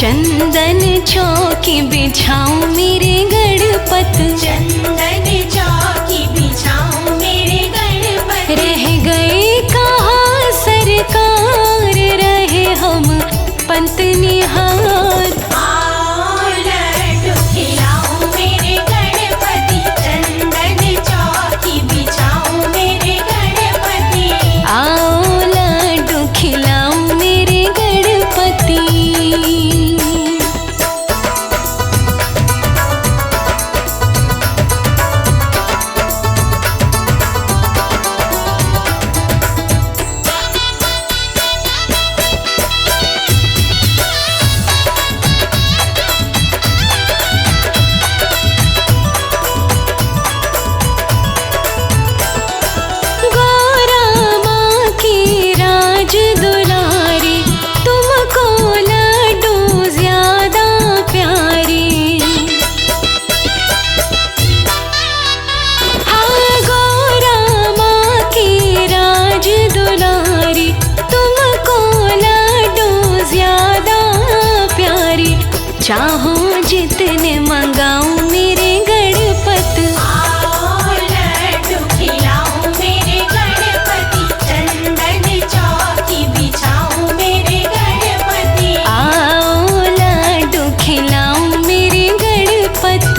चंदन चौकी बिछाऊं मेरे गणपत, चंदन चौकी बिछाऊं मेरे गणपति। रह गए कहाँ सरकार, रहे हम पंत निहार। आओ लड्डू खिलाऊं मेरे गणपति, चंदन चौकी बिछाऊं मेरे गणपति। आओ लड्डू खिलाऊं मेरे गणपति। चाहो जितने मंगाऊं मेरे गणपत। आओ लड्डू खिलाऊं मेरे गणपति, चंदन चौकी बिछाऊं मेरे गणपति। आओ लड्डू खिलाऊं मेरे गणपत।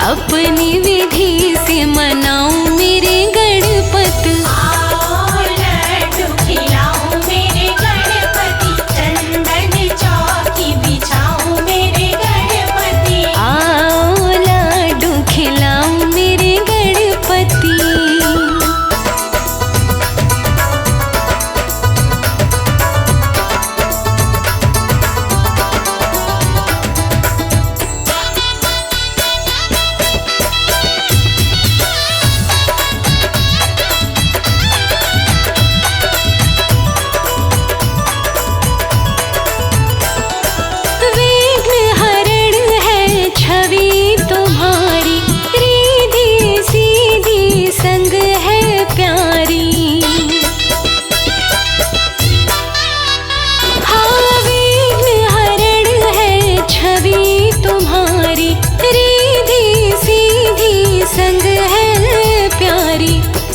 अपनी विधि से मनाऊं मेरे गणपत। आओ लड्डू खिलाऊं मेरे गणपति, चंदन चौकी बिछाऊं मेरे गणपति। आओ लड्डू खिलाऊं मेरे गणपति।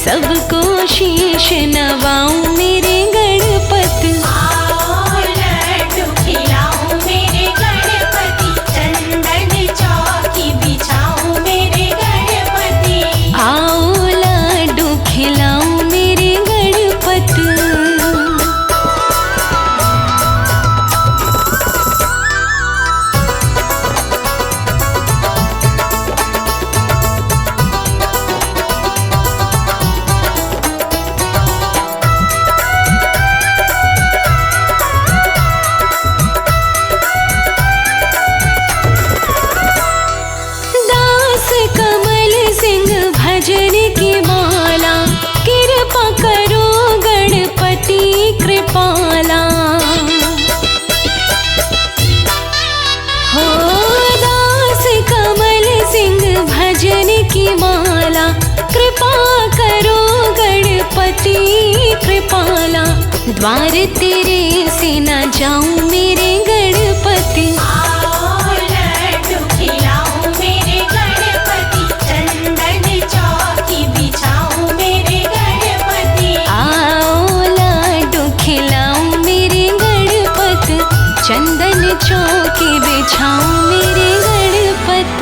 सबको शीश नवाऊं मेरे गणपत। आओ लड्डू खिलाऊं मेरे गणपति, चंदन चौकी बिछाऊं मेरे गणपति। आओ लड्डू खिलाऊं मेरे गणपत। भजन की माला कृपा करो गणपति कृपाला। हो दास कमल सिंह भजन की माला, कृपा करो गणपति कृपाला। द्वार तेरे से न जाऊं मेरे गणपति। आओ लड्डू खिलाऊं मेरे गणपति, चंदन चौकी बिछाऊं मेरे गणपति। आओ लड्डू खिलाऊं मेरे गणपत, चंदन चौकी बिछाऊं मेरे गणपत।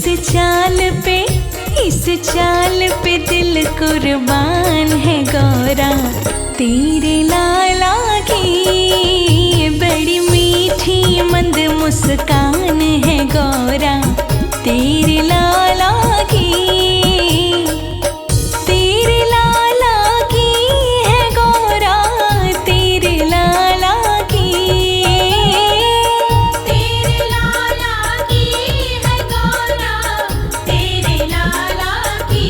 चाल पे इस चाल पे दिल कुर्बान है गौरा तेरे लाला की। बड़ी मीठी मंद मुस्कान है गौरा तेरे लाला की। तेरे लाला की है गौरा तेरे लाला की। तेरे लाला की है गौरा तेरे लाला की।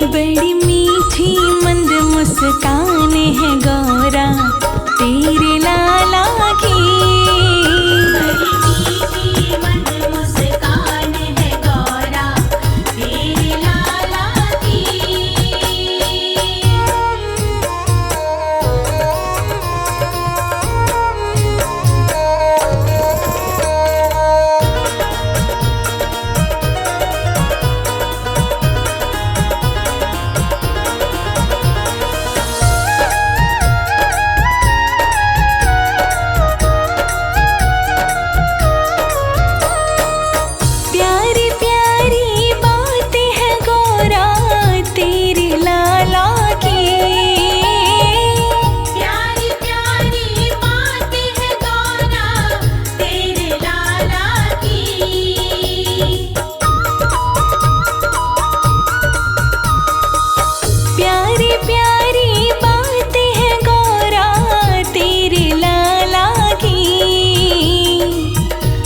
बड़ी मीठी मंद मुस्कान है गौरा तेरे लाला की। बड़ी मीठी मंद मुस्कान है गौरा तेरे लाला की। प्यारी प्यारी बातें हैं गौरा तेरे लाला की। प्यारी प्यारी बातें हैं गौरा तेरे लाला की। प्यारी प्यारी बातें हैं गौरा तेरे लाला की।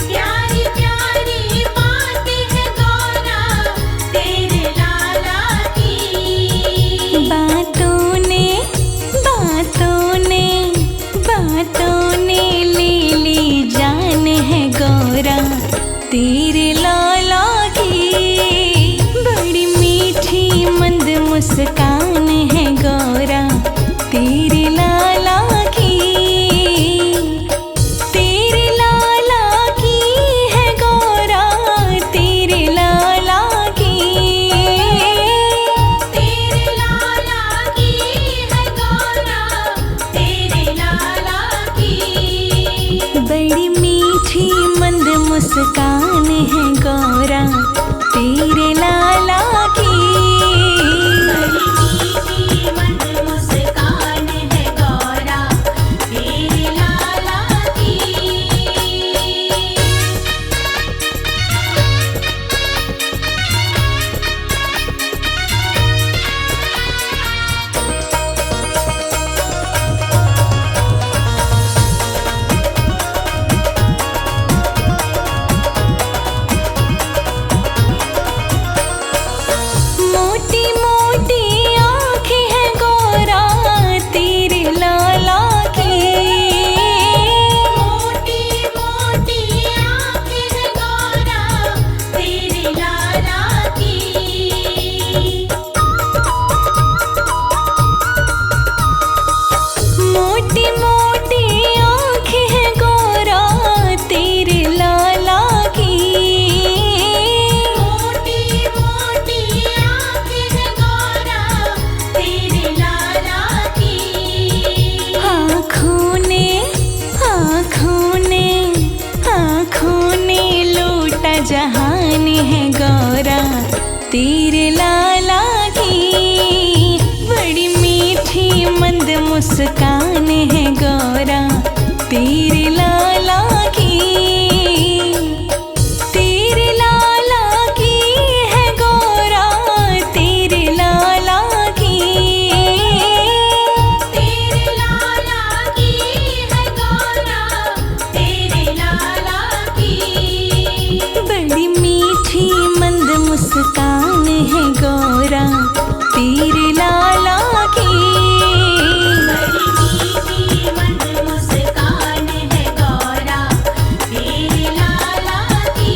प्यारी प्यारी बातें हैं गौरा तेरे लाला की। बातों ने ले ली जान है गौरा तेरे लाला की। बड़ी मीठी मंद मुस्कान है गौरा तेरे लाला की। तेरे लाला की है गौरा तेरे लाला की। तेरे लाला की है गौरा तेरे लाला की। बड़ी मीठी मंद मुस्कान है गौरा तेरे लाला की। बड़ी मीठी मंद मुस्कान है गौरा तेरे लाला की। मोटी मोटी आँखें हैं गौरा तेरे लाला की। मोटी मोटी आँखें हैं गौरा तेरे लाला की। मोटी मोटी आँखें हैं गौरा तेरे लाला की। मोटी मोटी आँखें हैं गौरा तेरे लाला की। आँखों ने लूटा जहान है गौरा तेरे लाला की। बड़ी मीठी मंद मुस्कान है गौरा तेरे लाला की। तेरे लाला की है गौरा तेरे लाला की। तेरे लाला की है गौरा तेरे लाला की। बड़ी मीठी मंद मुस्कान है गौरा तेरे लाला की। बड़ी मीठी मंद मुस्कान है गौरा तेरे लाला की।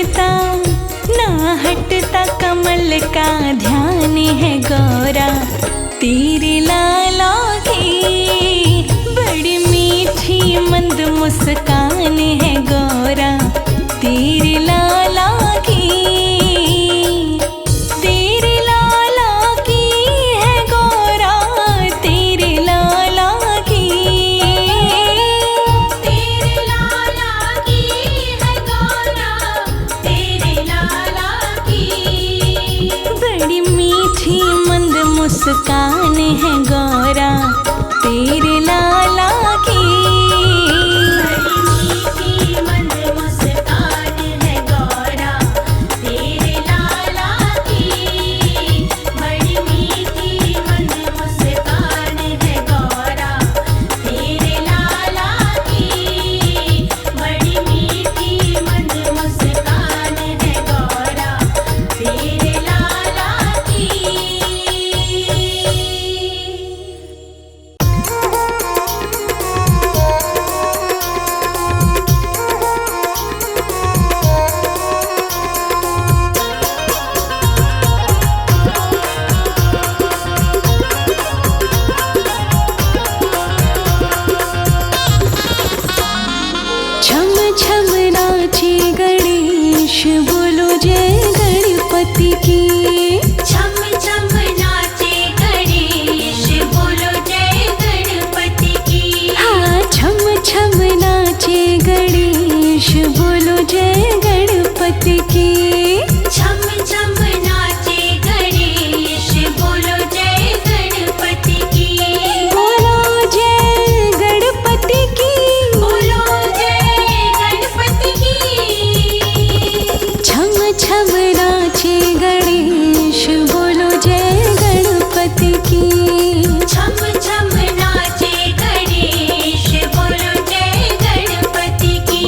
हटता ना हटता कमल का ध्यान है गौरा तेरे लाला की। बड़ी मीठी मंद मुस्कान है गौरा तेरे लाला की। तेरे लाला की है गौरा तेरे लाला की। तेरे लाला की है गौरा तेरे लाला की। बड़ी मीठी मंद मुस्कान है गौरा तेरे लाला की। बड़ी मीठी मंद मुस्कान है गौरा तेरे लाला की। बड़ी मीठी मंद मुस्कान है गौरा तेरे लाला की। बड़ी मीठी मंद मुस्कान है गौरा तेरे लाला की। छम छम नाचे गणेश बोलो जय गणपति की। छम छम नाचे गणेश बोलो जय गणपति की। हाँ छम छम नाचे गणेश बोलो जय गणपति की। छम छम नाचे गणेश बोलो जय गणपति की। बोलो जय गणपति की। बोलो जय गणपति की। छम छम नाचे गणेश बोलो जय गणपति की। छम छम नाचे गणेश बोलो जय गणपति की।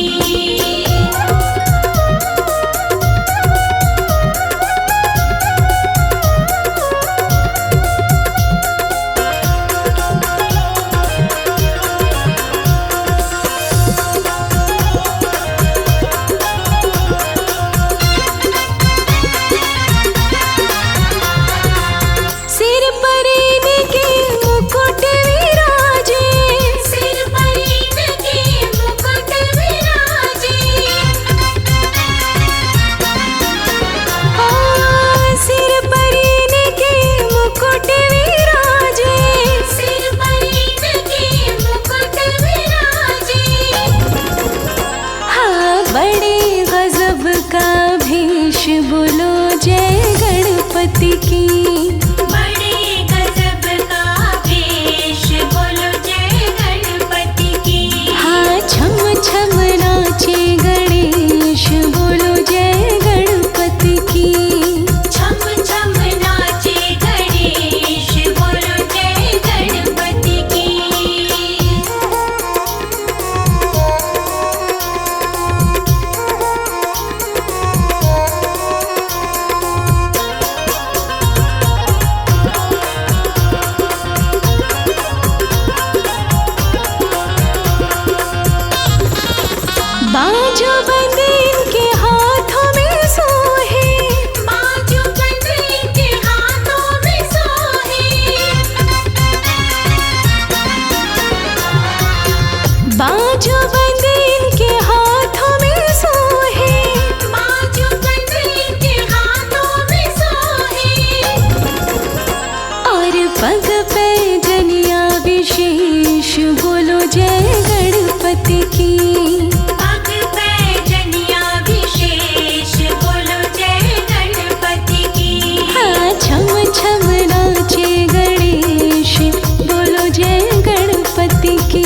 सिर पर इनके मुकुट विराजे। सिर पर इनके मुकुट विराजे। सिर पर इनके मुकुट विराजे। सिर पर इनके मुकुट विराजे। हाँ बड़े गजब का भेष बोलो जय गणपति की। बड़े गजब का भेष बोलो जय गणपति की। हाँ छम छम नाचे गणेश बोलो जय गणपति की। छम छम नाचे गणेश बोलो जय गणपति की। बाजू बंद इनके हाथों में सोहे। बाजू बंद इनके हाथों में सोहे। बाजू बंद इनके हाथों में सोहे। बाजू बंद इनके हाथों में सोहे। और पग पे जनिया विशेष बोलो जय गणपति की। पग पे जनिया विशेष बोलो जय गणपति की। हाँ छम छम नाचे गणेश बोलो जय गणपति की।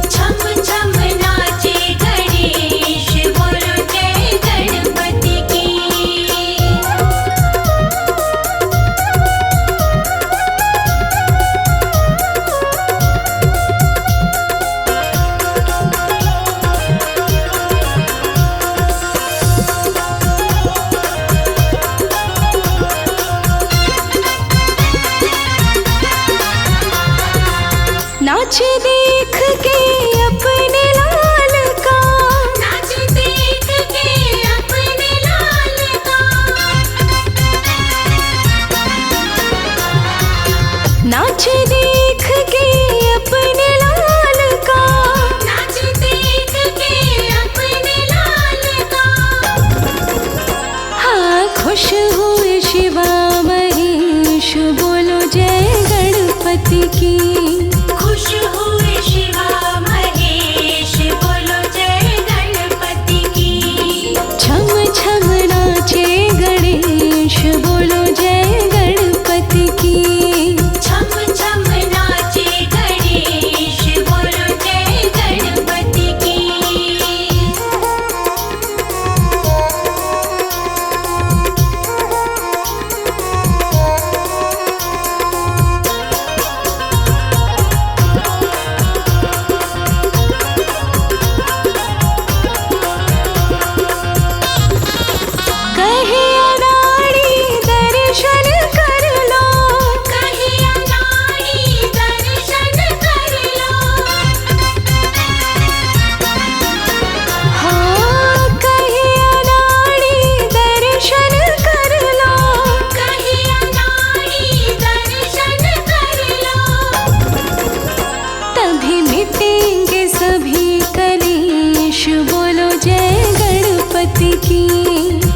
छम छम नाचे गणेश बोलो जय गणपति की। नाच देख के अपने लाल का। नाच देख के अपने बोलो जय गणपति की।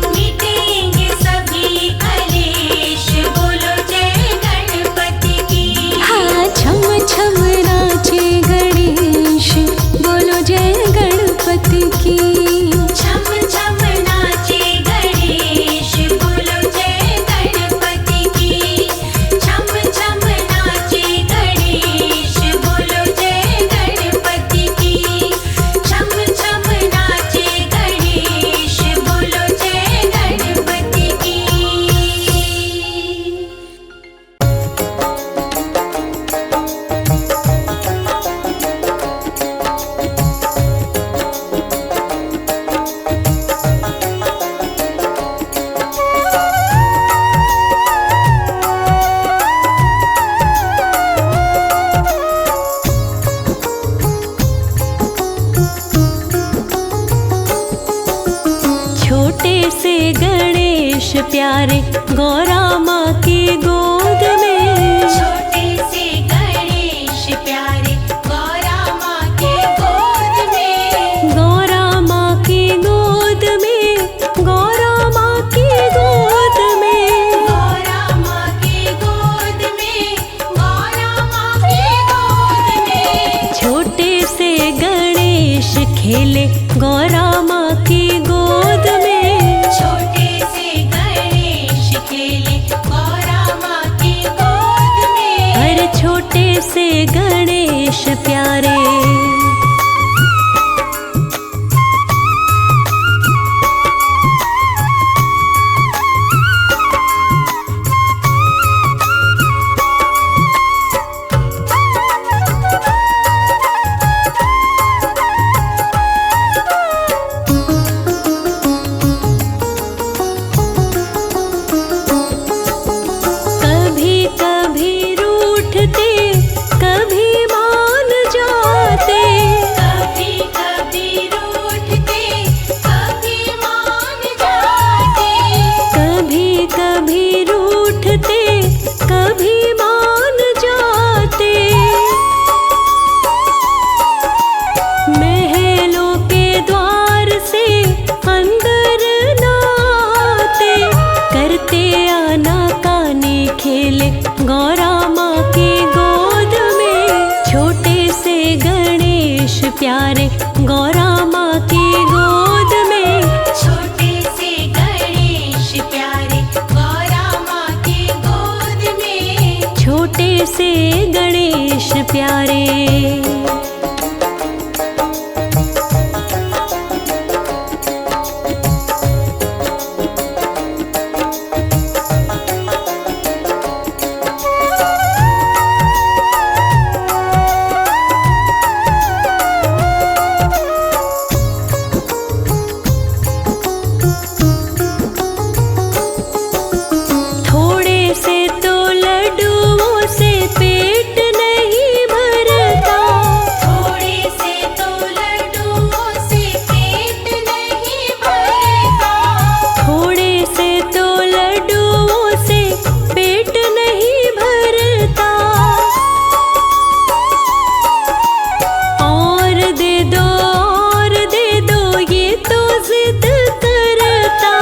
मिटेंगे सभी कलेश बोलो जय गणपति की। हाँ छम छम नाचे गणेश बोलो जय गणपति की। छम छम नाचे गणेश बोलो जय गणपति की। छम छम नाचे गणेश बोलो जय गणपति की। छम छम नाचे गणेश बोलो जय गणपति की। छोटे से गणेश प्यारे गौरा माँ की गोद में। छोटे से गणेश प्यारे गौरा माँ के गोद में। गौरा माँ की गोद में, गौरा माँ की गोद में। गौरा माँ के गोद में। गौरा माँ के गोद में। छोटे से गणेश खेले गौरा माँ की गोद में। छोटे से गणेश खेले गौरा माँ की गोद में। अरे छोटे से गणेश प्यारे। कभी कभी रूठते, कभी मान जाते। कभी कभी रूठते, कभी मान जाते। कभी कभी रूठते, कभी मान जाते। महलों के द्वार से अंदर न आते। करते आना कानी खेले गौरा माँ की गोद में। छोटे से गणेश प्यारे गौरा माँ की गोद में। छोटे से गणेश प्यारे गौरा माँ के गोद में। छोटे से गणेश प्यारे। थोड़े से तो लड्डुओं से पेट नहीं भरता। थोड़े से तो लड्डुओं से पेट नहीं भरता। थोड़े से तो लड्डुओं से पेट नहीं भरता। और दे दो, और दे दो, ये तो जिद करता।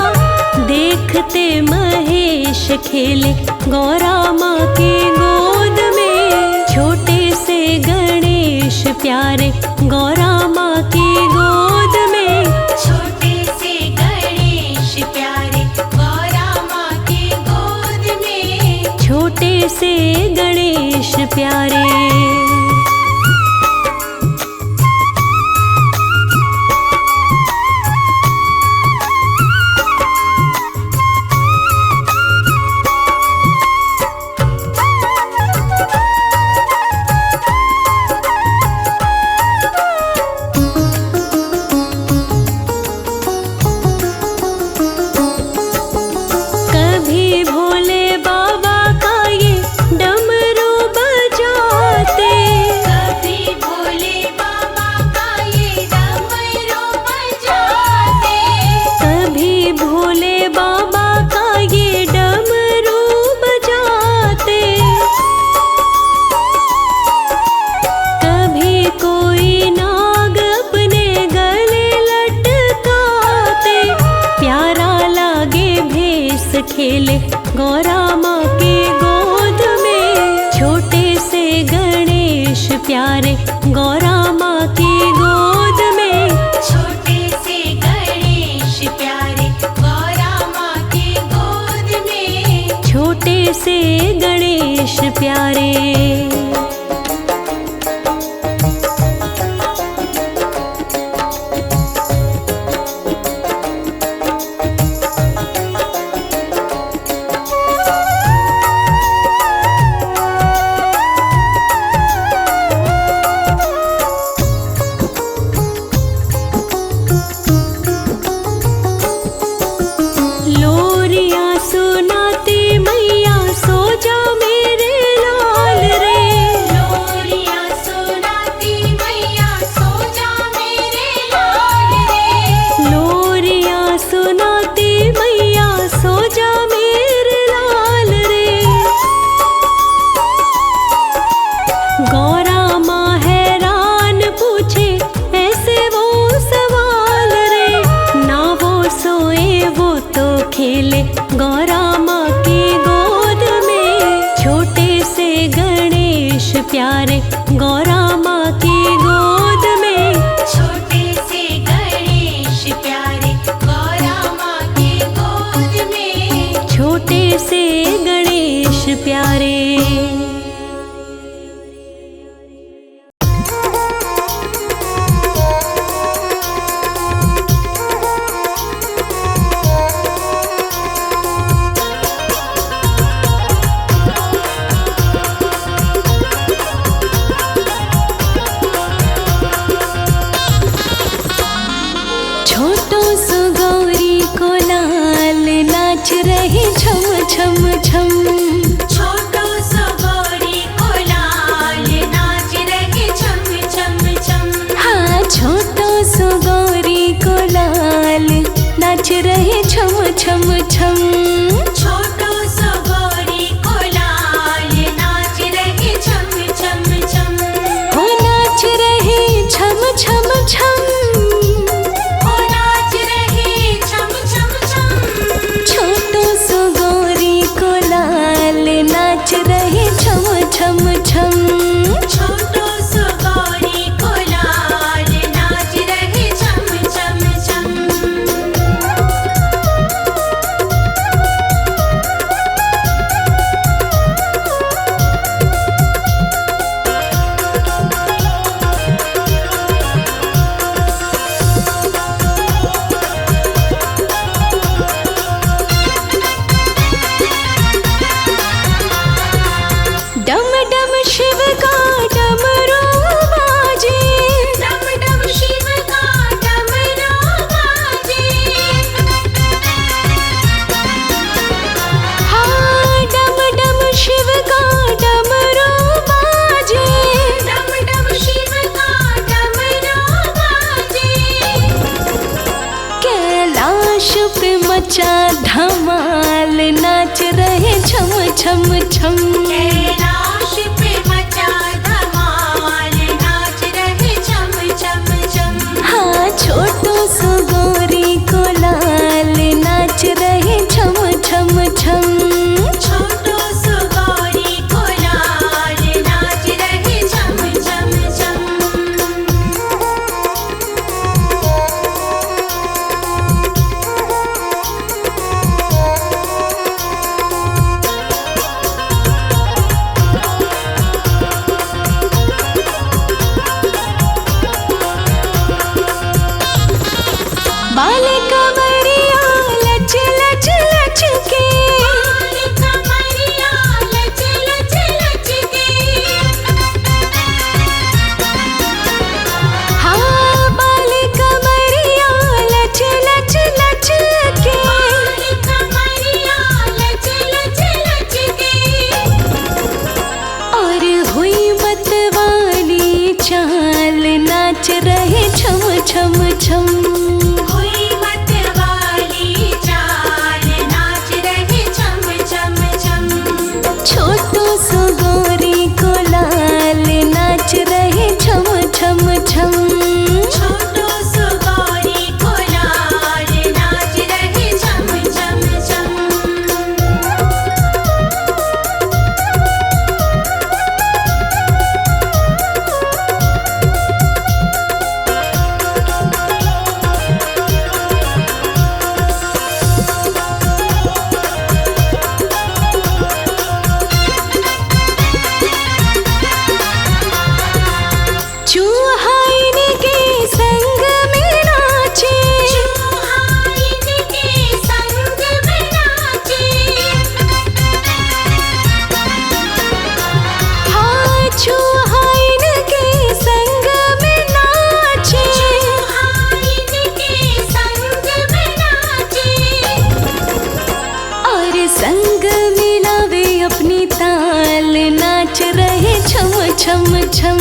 देखते महेश खेले गौरा माँ की गोद में। छोटे से गणेश प्यारे गौरा माँ की गोद में। छोटे से गणेश प्यारे गौरा माँ के गोद में। छोटे से गणेश प्यारे। कभी भोले बाबा का ये डमरू बजाते। गौरा माँ के गोद में। छोटे से गणेश प्यारे गौरा माँ की गोद में। छोटे से गणेश प्यारे गौरा माँ के गोद में। छोटे से गणेश प्यारे। लोरिया सुनाती मैया सो जा मेरे लाल रे। लोरिया सुनाती मैया सो जा मेरे लाल रे। लोरिया सुनाती मैया सो जा मेरे लाल रे। गौरा माँ हैरान पूछे ऐसे वो सवाल रे। ना वो सोए वो तो खेले गौरा माँ की गोद में। छोटे से गणेश प्यारे गौरा माँ की गोद में। छोटे से गणेश प्यारे गौरा माँ के गोद में। छोटे से गणेश प्यारे। छोटो सो गौरी को लाल नाच रहे छम छम छम। छोटो सो गौरी को लाल नाच रहे छम छम छम। हाँ छोटो सो गौरी को लाल नाच रहे छम छम छम। छोटो सो गौरी को लाल नाच रहे छम छम छम। हो नाच रहे छम छम छम। ओ नाच रहे छम छम छम। छोटो सो गौरी को लाल नाच रहे छम छम छम। छोटो सो गौरी को लाल नाच रहे छम छम छम। डम डम शिव का डमरू बाजे। डम डम शिव का डमरू बाजे। हाँ डम डम शिव का डमरू बाजे। डम डम शिव का डमरू बाजे। कैलाश पे मचा धमाल नाच रहे छम छम छम। कैलाश पे मचा धमाल नाच रहे छम छम छम। हाँ छोटो सो गौरी को लाल नाच रहे छम छम छम। छोटो सो गौरी को लाल नाच रहे छम छम छम। चूहाइन के संग में नाचे, चूहाइन के संग में नाचे। हाँ चूहाइन के संग में नाचे, चूहाइन के संग में नाचे। और संग मिलावे अपनी ताल, नाच रहे छम छम छम।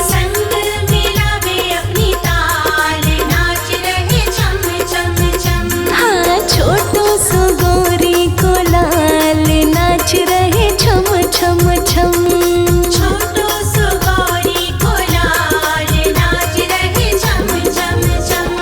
संग मिलावे अपनी ताल, नाच रहे छम छम छम। हाँ छोटो सो गोरी को लाल, नाच रहे छम छम छम। छोटो सो गौरी को लाल, नाच रहे छम छम छम।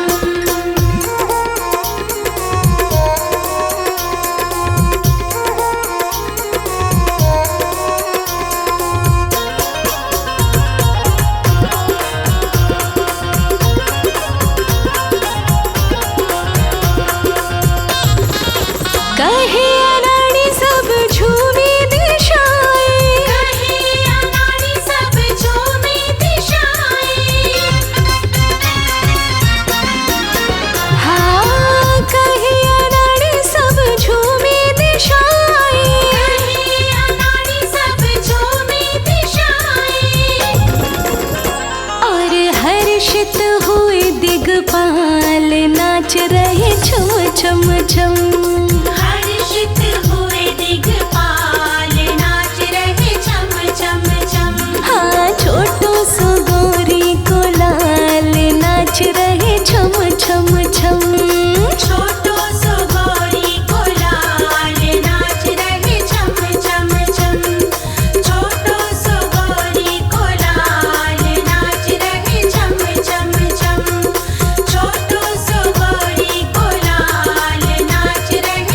कहे अनाड़ी सब झूमी दिशाएं, कहे अनाड़ी सब झूमी दिशाएं। हाँ कहे अनाड़ी सब झूमी दिशाएं। कहे अनाड़ी सब झूमी दिशाएं। और हर्षित हुए दिगपाल, नाच रहे छम छम छम। हर्षित हुए दिगपाल, नाच रहे छम छम छम। हाँ छोटो सो गोरी को लाल, नाच रहे छम छम छम। छोटो सो गौरी को लाल, नाच रहे छम छम छम। छोटो सो गौरी को लाल, नाच रहे छम छम छम। छोटो सो गौरी को लाल, नाच रहे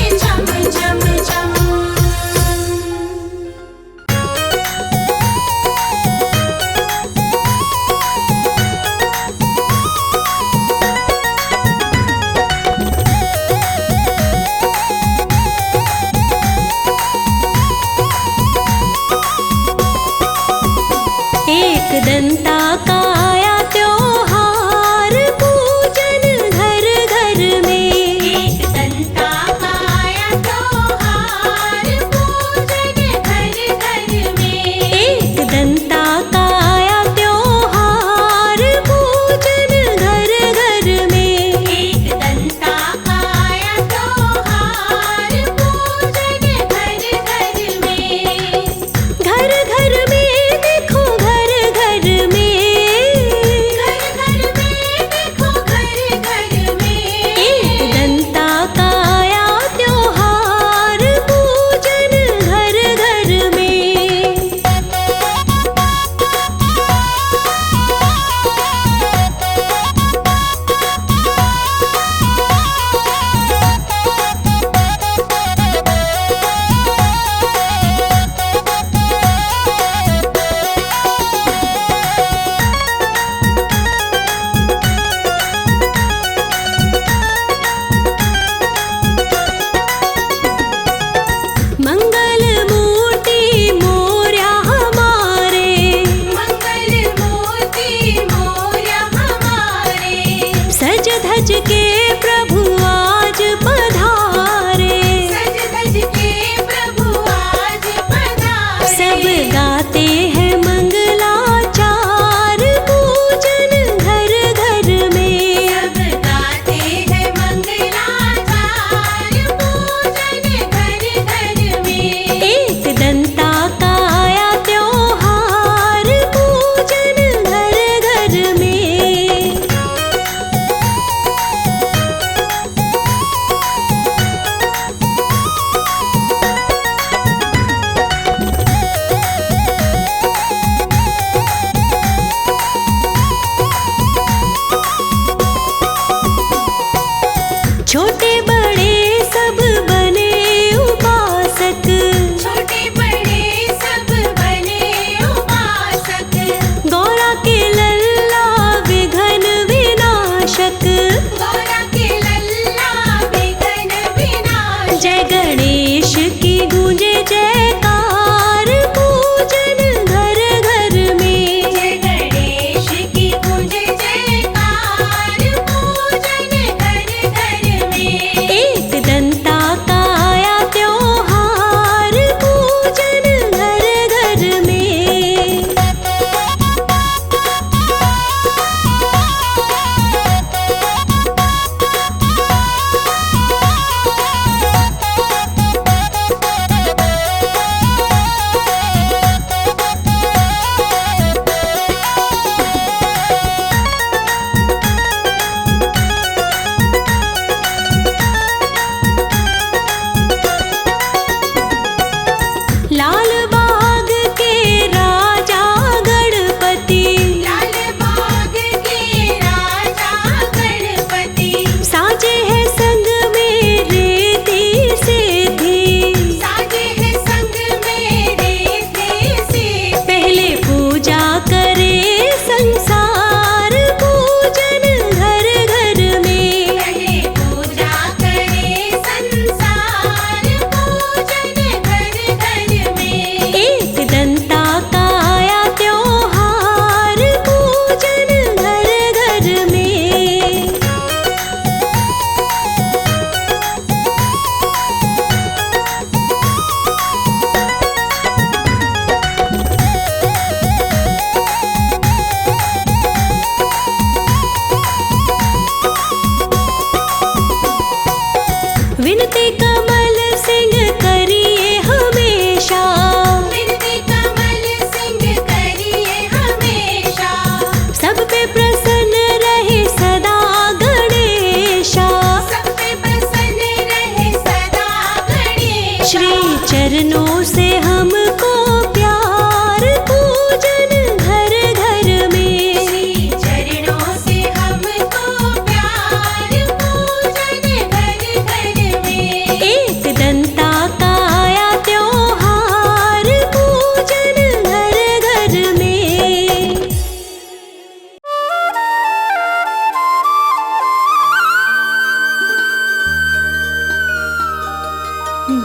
पे प्रसन्न रहे सदा गणेशा, सब पे प्रसन्न रहे सदा गणेशा। श्री चरणों से हमको प्यार पूजन घर घर में, श्री चरणों से हमको प्यार पूजन घर घर में। एक दंता का आया त्योहार पूजन घर घर में।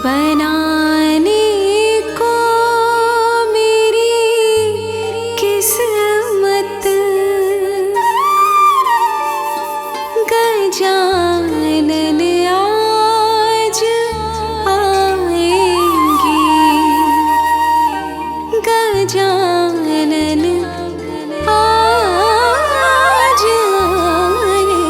बनाने को मेरी किस्मत गजानन आज आएंगे, गजानन आज आएंगे।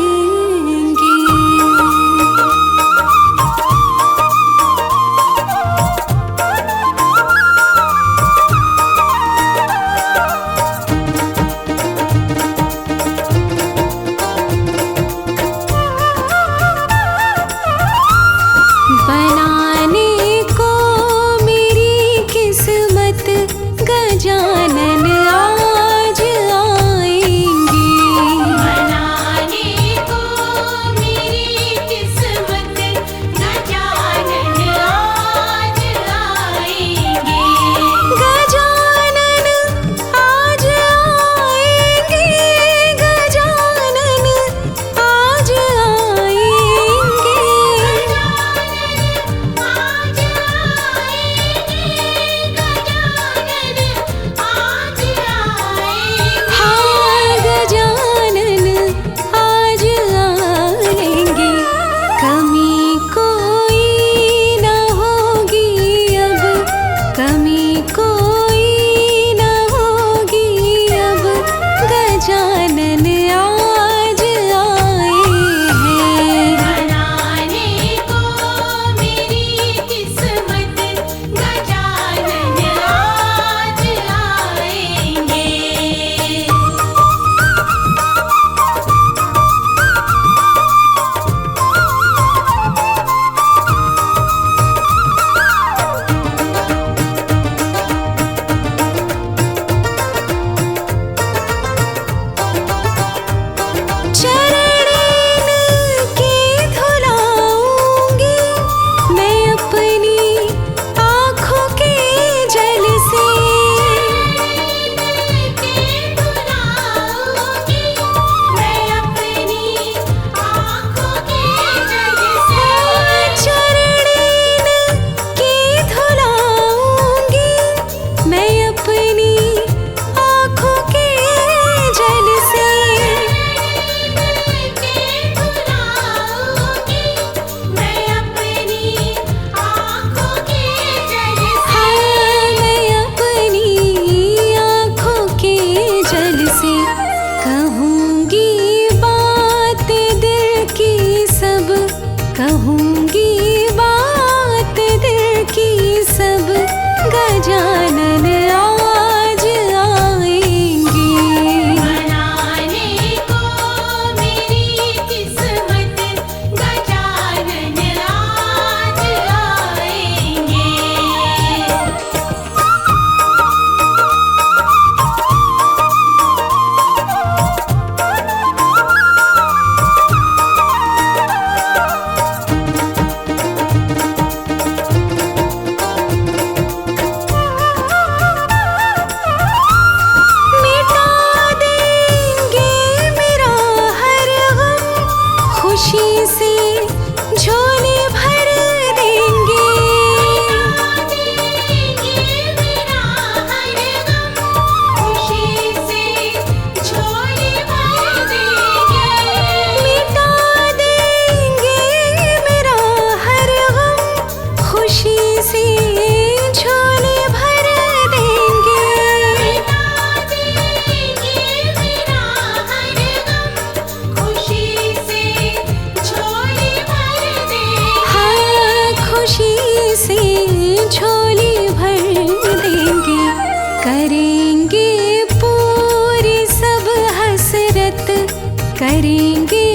करेंगे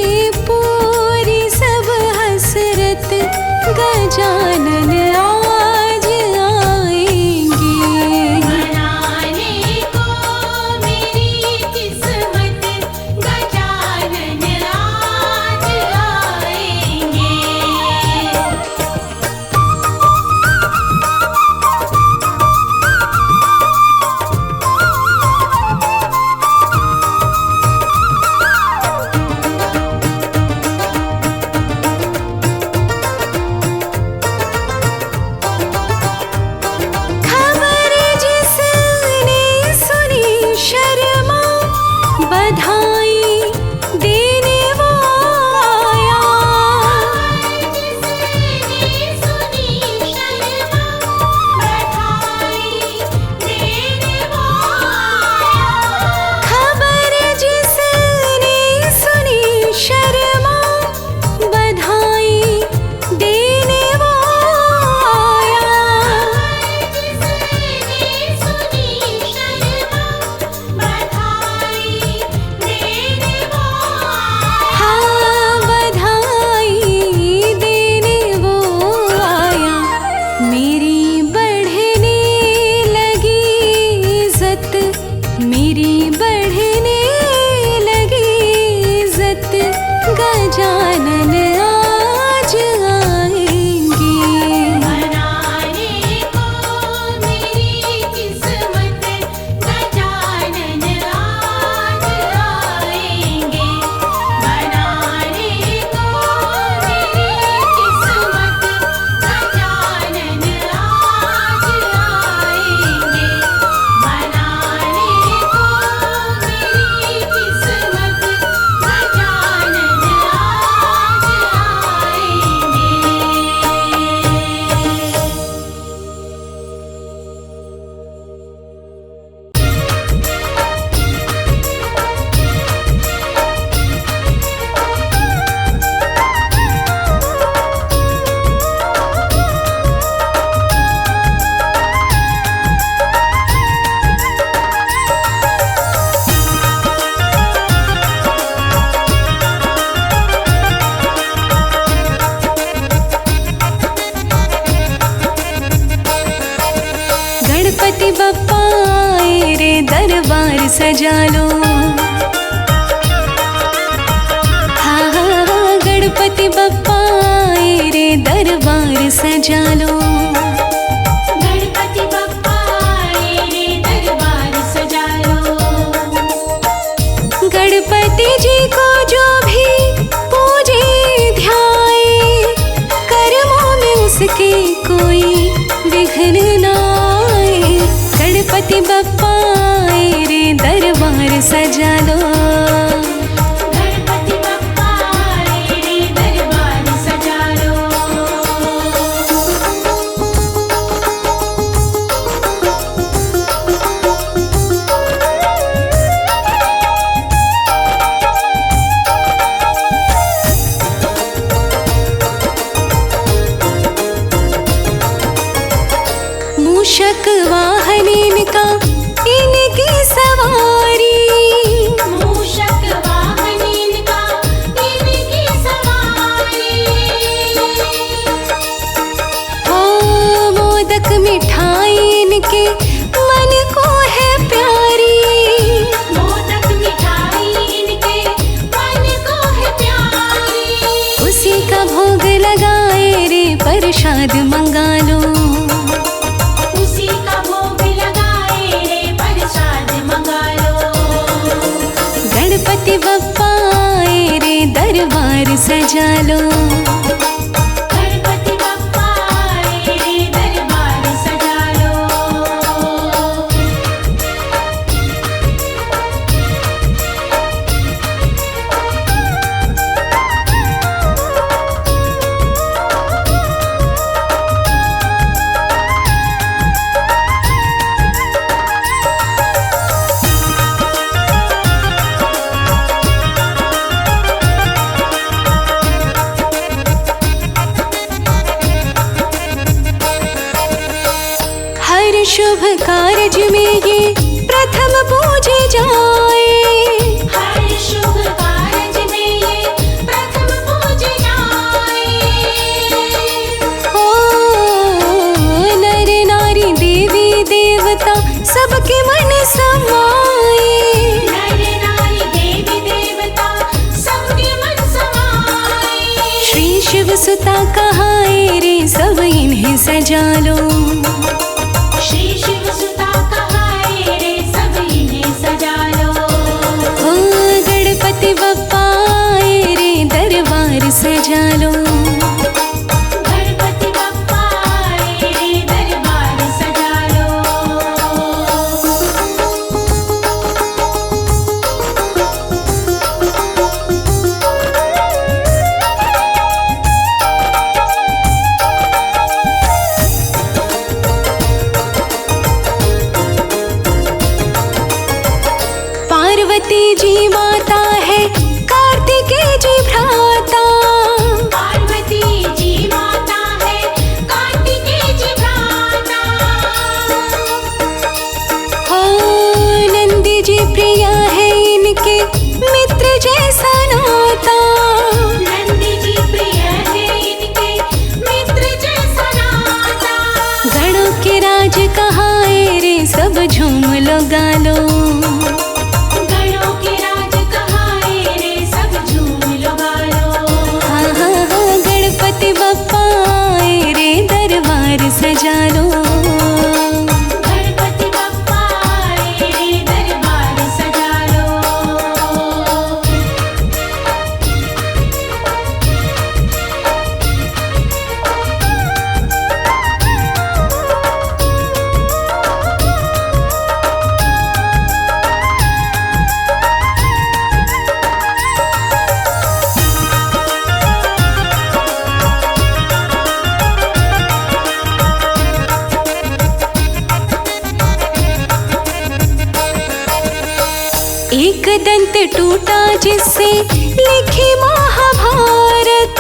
पूरी सब हसरत, गजानन आज आएंगे। मनाने को मेरी किस्मत, गजानन आज आएंगे। खबर जिसने सुनी शर्मा, बधाई देने वो आया। जिसने सुनी शर्मा, बधाई देने वो आया। खबर जिसने सुनी शर्मा, बधाई देने वो आया। जिसने सुनी शर्मा, बधाई देने वो आया। हाँ, बधाई देने वो आया। मेरी बढ़ने लगी इज्जत, मेरी बढ़ने लगी इज्जत, गजानन आज आएंगे। मनाने को मेरी किस्मत, गजानन आज आएंगे। मनाने को मेरी किस्मत, गजानन आज आएंगे। मनाने को मेरी किस्मत, गजानन गणपति बप्पा आए रे, दरबार सजा लो। हाँ हाँ हाँ, गणपति बप्पा आए रे, दरबार सजा लो। गणपति बप्पा आए रे, दरबार सजा लो। गणपति जी को जो भी पूजे ध्याए, कर्मों में उसके कोई विघ्न ना आए। गणपति बप्पा आए रे, दरबार सजा लो। गणपति बप्पा आए रे, दरबार सजा लो। मूषक वाहन इनका, इनकी सवारी। मूषक वाहन इनका, इनकी सवारी। हो मोदक मिठाई इनके मन को है प्यारी। मोदक मिठाई इनके मन को है प्यारी। उसी का भोग लगाए रे, प्रसाद मंगा लो। उसी का भोग लगाए रे, प्रसाद मंगा लो। गणपति बप्पा आए रे, दरबार सजा लो। गणपति बप्पा आए रे, दरबार सजा लो। शुभ कारज में ये प्रथम पूजे जाए। हर शुभ कारज सुता कहाए रे सब इन्हें सजा लो। श्री शिव सुता कहाए रे सब इन्हें सजा लो। ओ गणपति बप्पा आए रे दरबार सजा लो। गणपति बप्पा आए रे दरबार सजा लो। पार्वती जी माता है, कार्तिकेय जी भ्राता। पार्वती जी माता है, कार्तिकेय जी भ्राता। हाँ नंदी जी प्रिया है इनके मित्र जैसा नाता। नंदी जी प्रिय है इनके मित्र जैसा नाता। गणों के राज कहाए रे सब झूम लो गा लो। गणों के राज कहाए रे सब झूम लो गा लो। हाँ हाँ हाँ गणपति बप्पा आए रे दरबार सजा लो। गणपति बप्पा आए रे दरबार सजा लो। एक दंत टूटा जिससे लिखी महाभारत।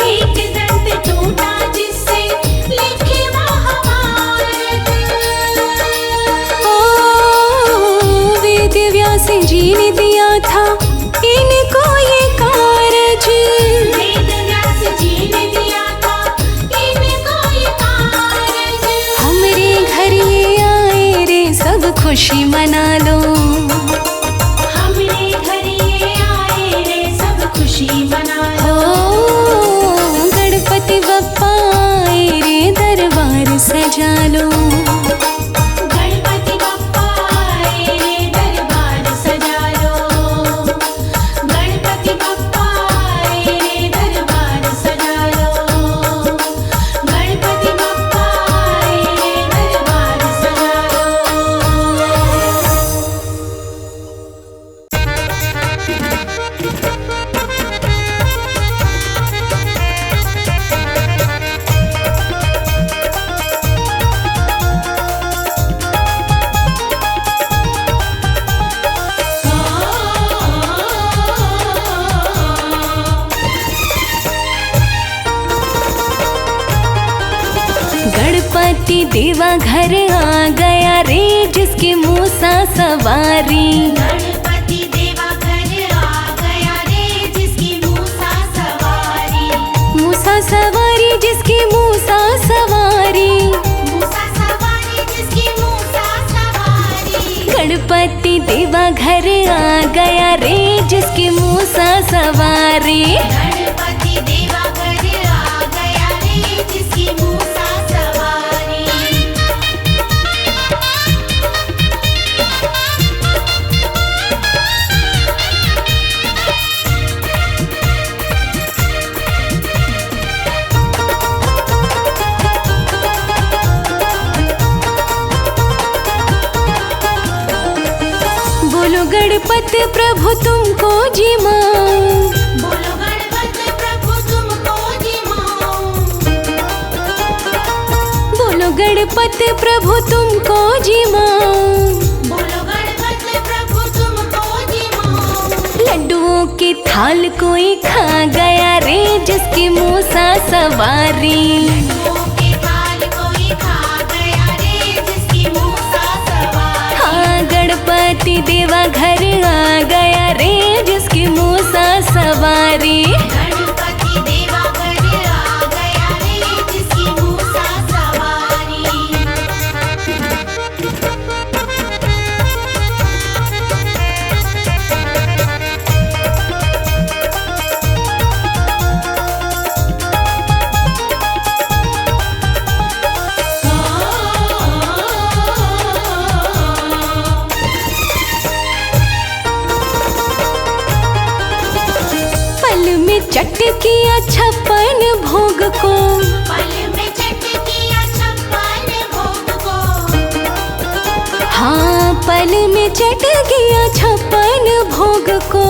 एक दंत टूटा जिससे लिखी महाभारत। ओ वेद व्यास जी ने दिया था इनको ये कारज। वेद व्यास जी ने दिया था इनको ये कारज। हमरे घर ये आए रे सब खुशी मना लो। हमरे घर ये आए रे सब खुशी मना लो। ओ गणपति बप्पा आए रे दरबार सजा लो। गणपति बप्पा आए रे दरबार सजा लो। गणपति बप्पा आए रे दरबार सजा लो। गणपति बप्पा आए रे दरबार सजा लो। गणपति देवा घर आ गया रे जिसकी मूसा सवारी। गणपति देवा घर आ गया रे जिसकी मूसा सवारी। मूसा सवारी जिसकी मूसा सवारी। मूसा सवारी जिसकी मूसा सवारी। गणपति देवा घर आ गया रे जिसकी मूसा सवारी। गणपति देवा घर आ गया रे जिसकी मूसा सवारी। बोलो गणपति प्रभु तुमको जी माँ। बोलो गणपति प्रभु तुमको जी माँ। बोलो गणपति प्रभु तुमको जी माँ। बोलो गणपति प्रभु तुमको जी माँ। लड्डुओं की थाल कोई खा गया रे जिसकी मूसा सवारी। लड्डुओं के थाल कोई खा गया रे जिसकी मूसा सवारी। हाँ गणपति देवा घर आ गया रे जिसकी मूसा सवारी। गणपति देवा घर आ गया रे जिसकी मूसा सवारी। चट किया 56 भोग को, पल में चट किया 56 भोग को। हाँ पल में चट किया 56 भोग को,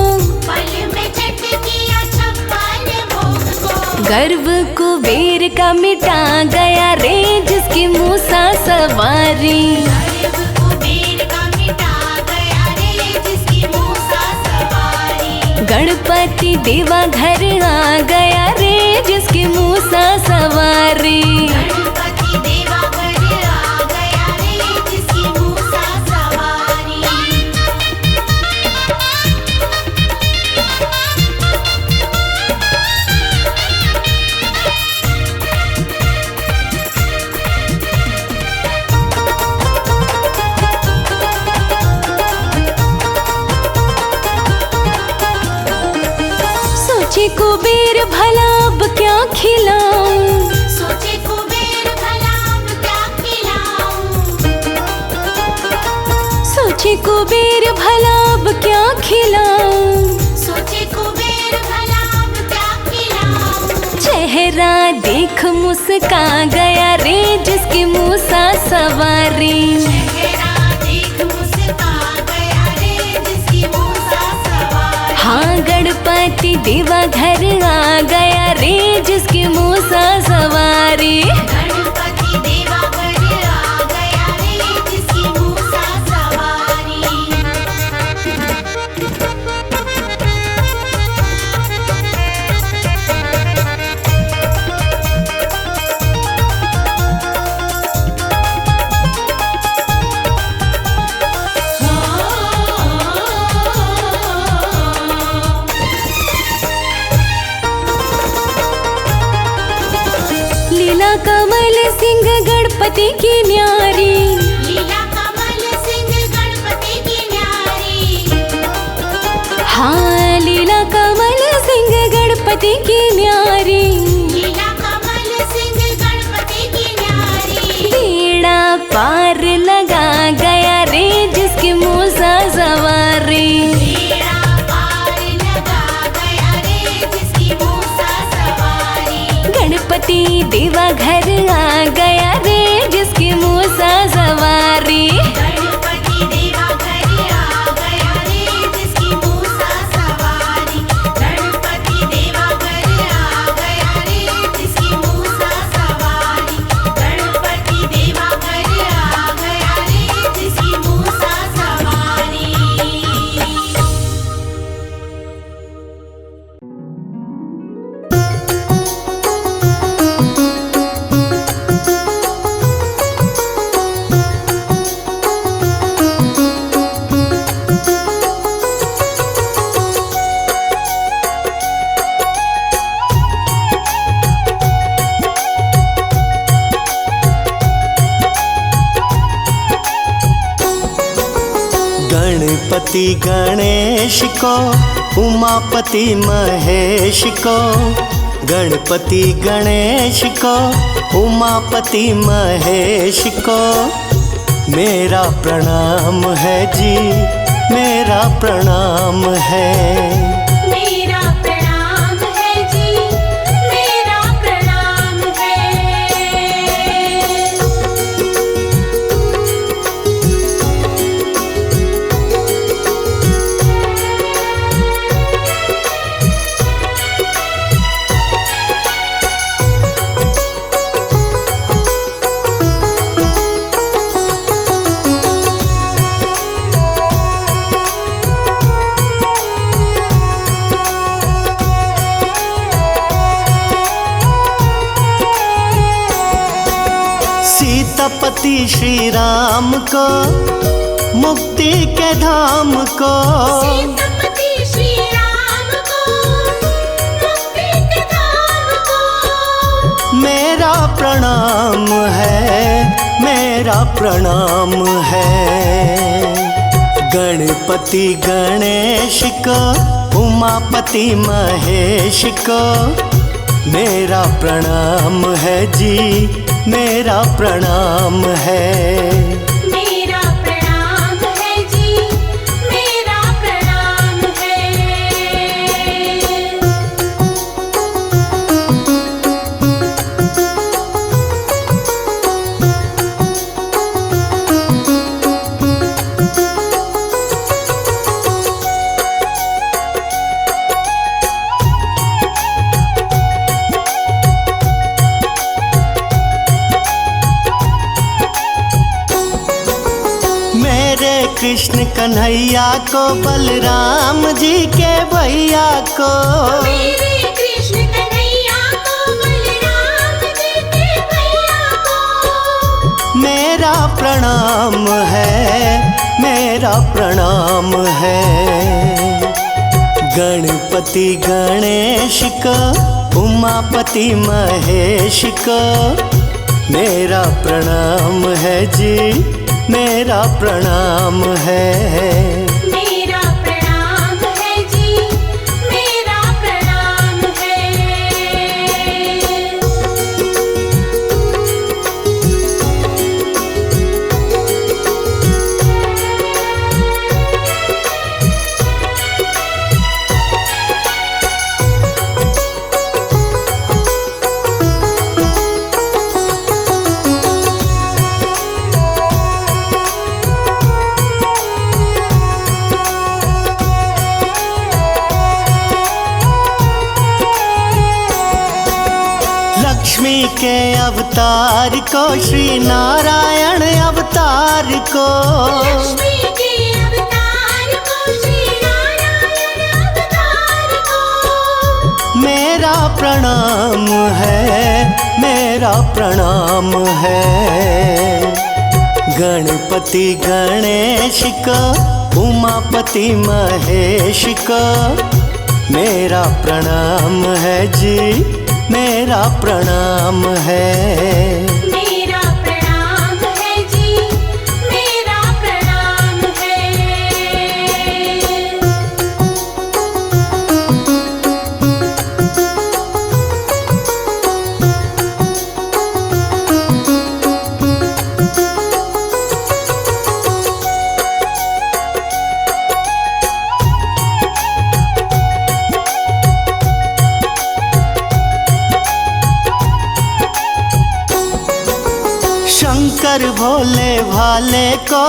पल में चट किया 56 भोग को। गर्व कुबेर का मिटा गया रे जिसकी मूसा सवारी। गर्व कुबेर का मिटा गया रे जिसकी मूसा सवारी। गणपति देवा घर आ गया रे जिसकी मूसा सवारी। गणपति देवा घर आ गया रे जिसकी मूसा सवारी। सोचे कुबेर भला अब क्या खिलाऊं, सोचे कुबेर भला अब क्या खिलाऊं। सोचे कुबेर भला अब क्या खिलाऊं। सोचे कुबेर भला अब क्या खिलाऊं। चेहरा देख मुस्का गया रे जिसकी मूसा सवारी। चेहरा देख मुस्का गया रे जिसकी मूसा सवारी। हाँ गणपति देवा घर आ गया रे जिसकी मूसा सवारी। गणपति देवा घर आ गया रे जिसकी मूसा सवारी। लीला कमल सिंह गणपति की न्यारी। लीला कमल सिंह गणपति की न्यारी। हाँ लीला कमल सिंह गणपति की न्यारी। लीला कमल सिंह गणपति की न्यारी। बेड़ा पार लगा गया रे जिसकी मूसा सवारी। बेड़ा पार लगा गया रे जिसकी मूसा सवारी। गणपति देवा घर आ गया रे जिसकी मूसा सवारी। गणपति देवा घर आ गया रे जिसकी मूसा सवारी। गणपति देवा घर आ गया रे जिसकी मूसा सवारी। गणपति देवा घर आ गया रे जिसकी मूसा सवारी। गणपति गणेश को, उमापति महेश को। गणपति गणेश को, उमापति महेश को। मेरा प्रणाम है जी, मेरा प्रणाम है। मेरा प्रणाम है जी, मेरा प्रणाम है। सीतापति श्री राम को, मुक्ति के धाम को। सीतापति श्री राम को, मुक्ति के धाम को। मेरा प्रणाम है, मेरा प्रणाम है। गणपति गणेश को, उमापति महेश को। मेरा प्रणाम है जी, मेरा प्रणाम है। मेरा प्रणाम है जी, मेरा प्रणाम है। कृष्ण कन्हैया को, बलराम जी के भैया को। मेरे कृष्ण कन्हैया को, बलराम जी के भैया को। मेरा प्रणाम है, मेरा प्रणाम है। गणपति गणेश को, उमापति महेश को, मेरा प्रणाम है जी, मेरा प्रणाम है। मेरा प्रणाम है जी, मेरा प्रणाम है। लक्ष्मी के अवतार को, श्री नारायण अवतार को। लक्ष्मी के अवतार को, श्री नारायण अवतार को। मेरा प्रणाम है, मेरा प्रणाम है। गणपति गणेश को, उमापति महेश को, मेरा प्रणाम है जी, मेरा प्रणाम है। मेरा प्रणाम है जी, मेरा प्रणाम है। शंकर भोले भाले को,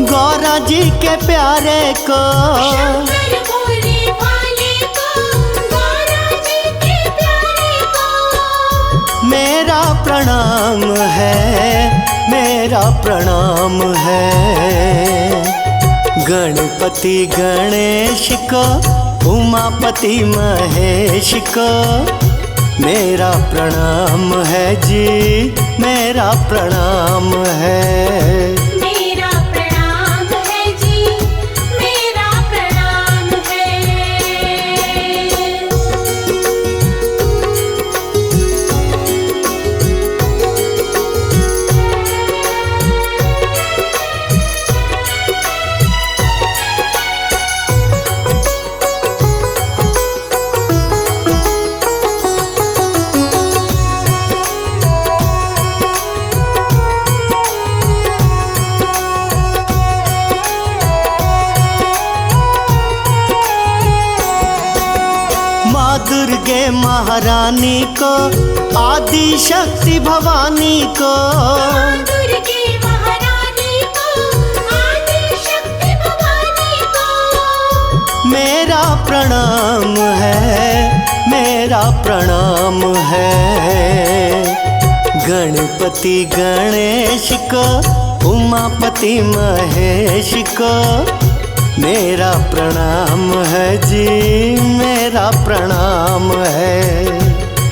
गौरा जी के प्यारे को। शंकर भोले भाले को, गौरा जी के प्यारे को। मेरा प्रणाम है, मेरा प्रणाम है। गणपति गणेश को, उमापति महेश को, मेरा प्रणाम है जी, मेरा प्रणाम है। मेरा प्रणाम है जी, मेरा प्रणाम है। दुर्गे महारानी को, आदि शक्ति भवानी को। दुर्गे महारानी को, आदि शक्ति भवानी को। मेरा प्रणाम है, मेरा प्रणाम है। गणपति गणेश को, उमापति महेश को, मेरा प्रणाम है जी, मेरा प्रणाम है।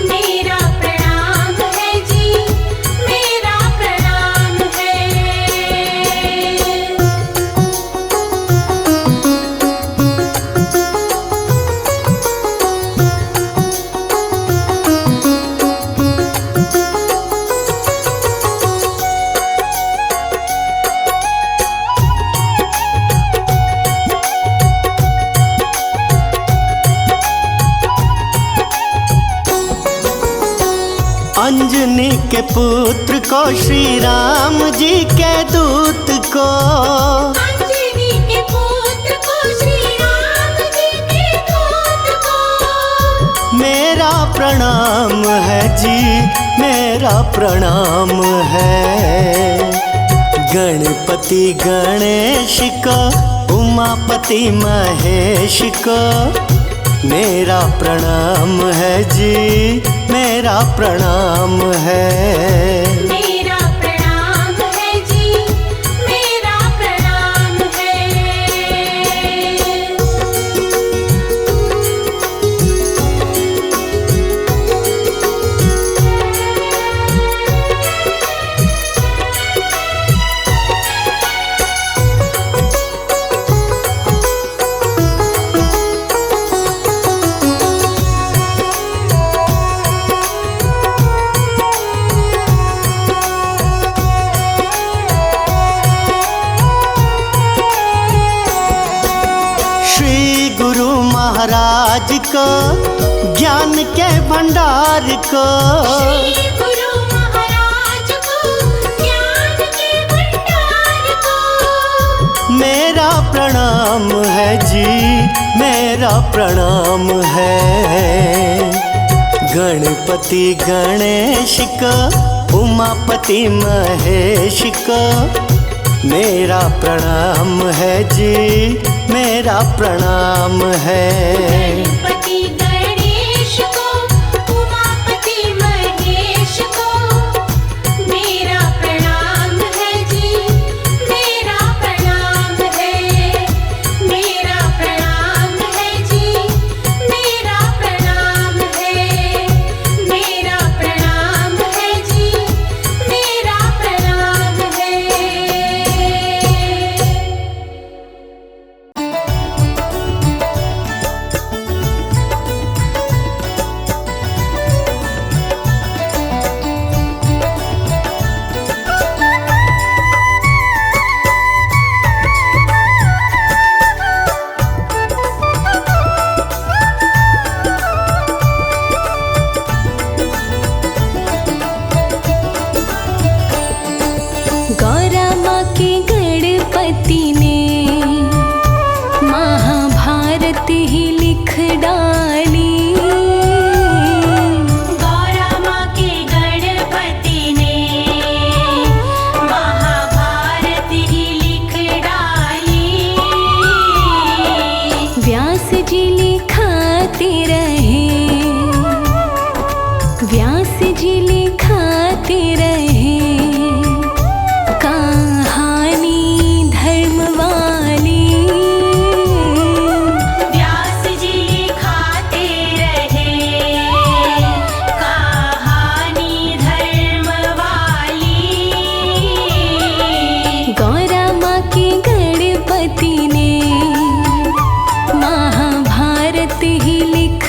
मेरा प्रणाम है जी, मेरा प्रणाम है। अंजनी के पुत्र को, श्री राम जी के दूत को। अंजनी के पुत्र को, श्री राम जी के दूत को। मेरा प्रणाम है जी, मेरा प्रणाम है। गणपति गणेश को, उमापति महेश को, मेरा प्रणाम है जी, मेरा प्रणाम है। मेरा प्रणाम है जी, मेरा प्रणाम महाराज को, ज्ञान के भंडार को। श्री गुरु महाराज को, ज्ञान के भंडार को। मेरा प्रणाम है जी, मेरा प्रणाम है। गणपति गणेश को, उमापति महेश को, मेरा प्रणाम है जी, मेरा प्रणाम है। गणपति गणेश को, उमापति महेश को, मेरा प्रणाम है जी, मेरा प्रणाम है। मेरा प्रणाम है जी, मेरा प्रणाम है। मेरा प्रणाम है जी, मेरा प्रणाम है। गौरा माँ के गणपति ने महाभारत ही लिख डाली। गौरा माँ के गणपति ने महाभारत ही लिख डाली। व्यास जी लिखाते रहे, व्यास जी लिखाते रहे कहानी धर्म वाली। व्यास जी लिखाते रहे कहानी धर्म वाली। गौरा माँ के गणपति ने महाभारत ही लिख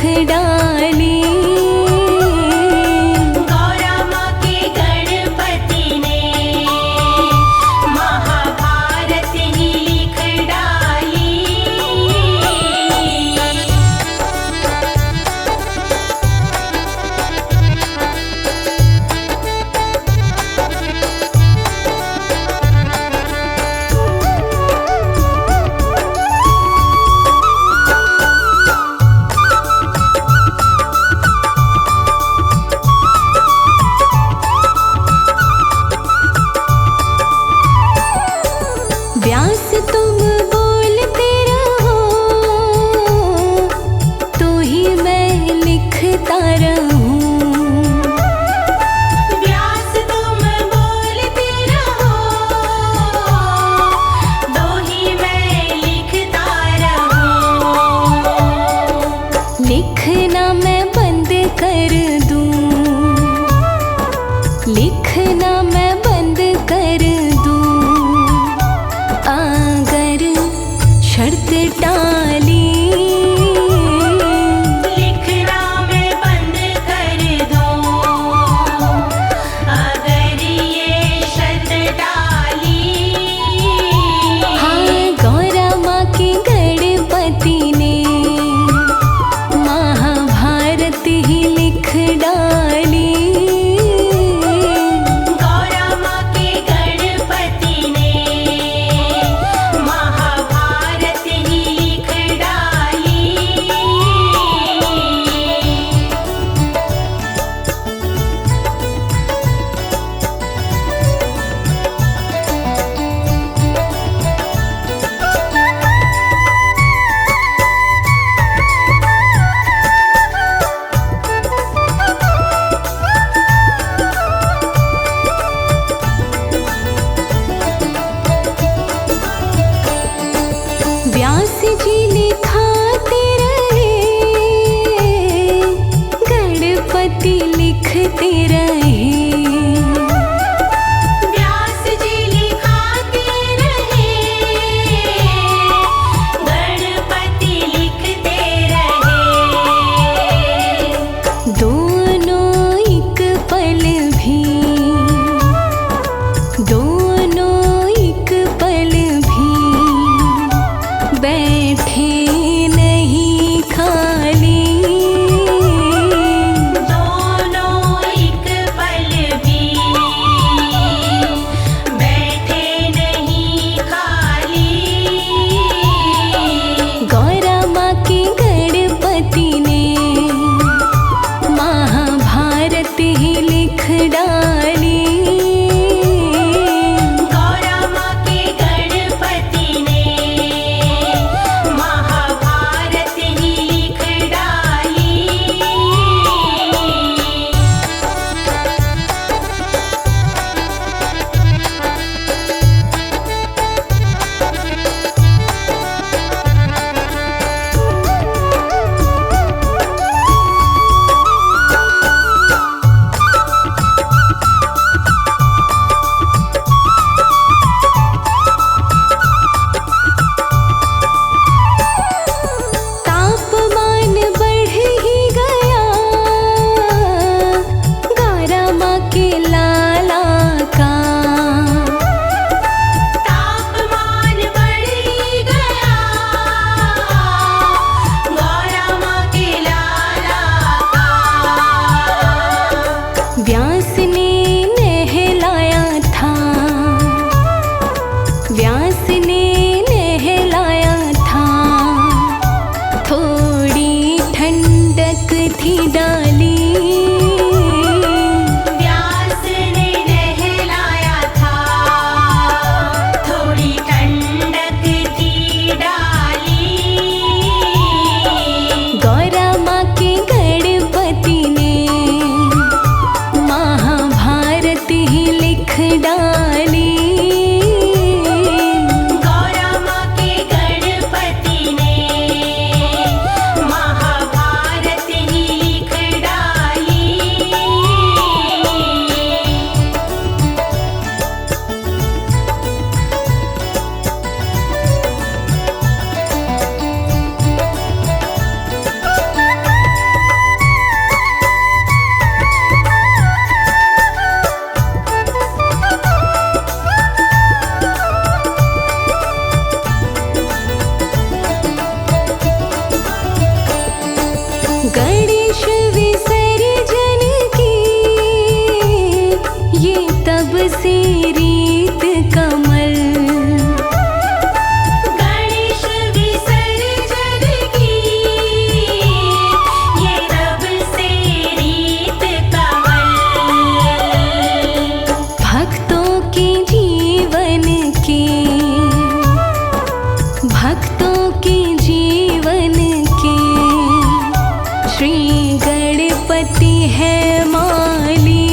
श्री गणपति है माली,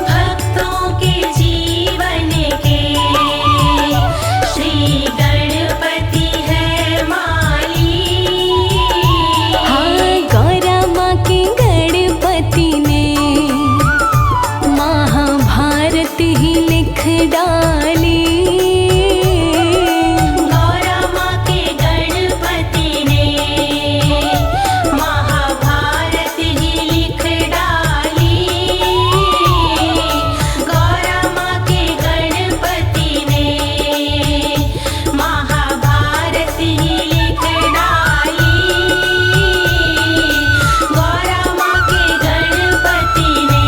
भक्तों के जीवन के श्री गणपति है माली। हाँ गौरा माँ के गणपति ने महाभारत ही लिख डाली। गौरा माँ के गणपति ने महाभारत ही लिख डाली। गौरा माँ के गणपति ने महाभारत ही लिख डाली। गौरा माँ के गणपति ने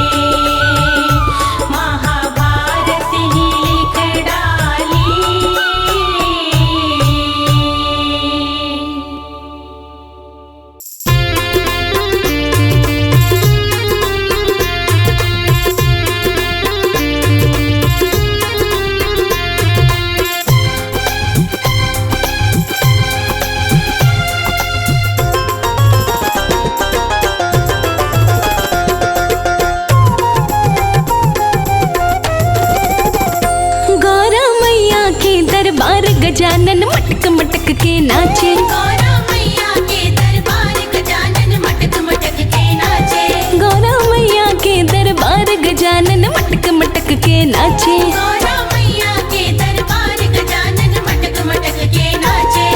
महाभारत ही लिख डाली। गौरा मैया के दरबार गजानन मटक मटक के नाचे। गौरा मैया के दरबार गजानन मटक मटक के नाचे। गौरा मैया के दरबार गजानन मटक मटक के नाचे। गौरा मैया के दरबार गजानन मटक मटक के नाचे।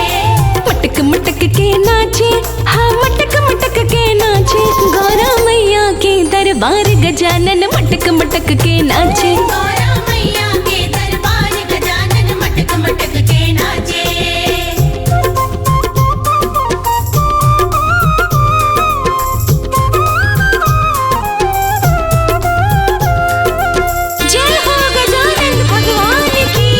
मटक मटक के नाचे, हाँ मटक मटक के नाचे। गौरा मैया के दरबार गजानन मटक मटक के नाचे। गौरा मैया के दरबार गजानन मटक मटक के नाचे। जय हो गजानन भगवान की।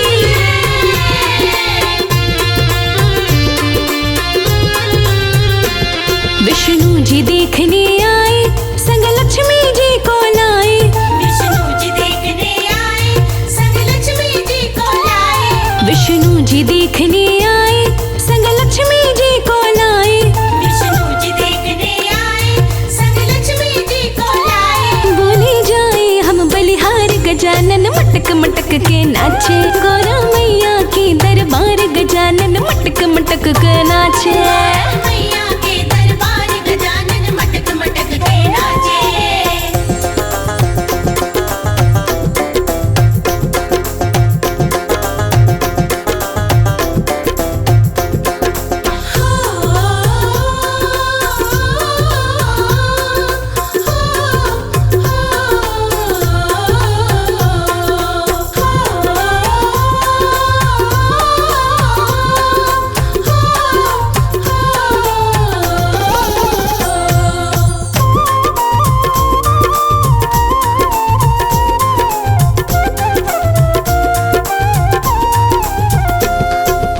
विष्णु जी देखने आए, संग लक्ष्मी जी को लाए। विष्णु जी देखने आए, संग लक्ष्मी जी को लाए। विष्णु जी देखने आए, संग लक्ष्मी जी को लाए। विष्णु जी देखने आए, संग लक्ष्मी जी को लाए। बोले जाए हम बलिहार गजानन मटक मटक के नाचे। गौरा मैया के दरबार गजानन मटक मटक के नाचे। मैया के दरबार गजानन मटक मटक के नाचे।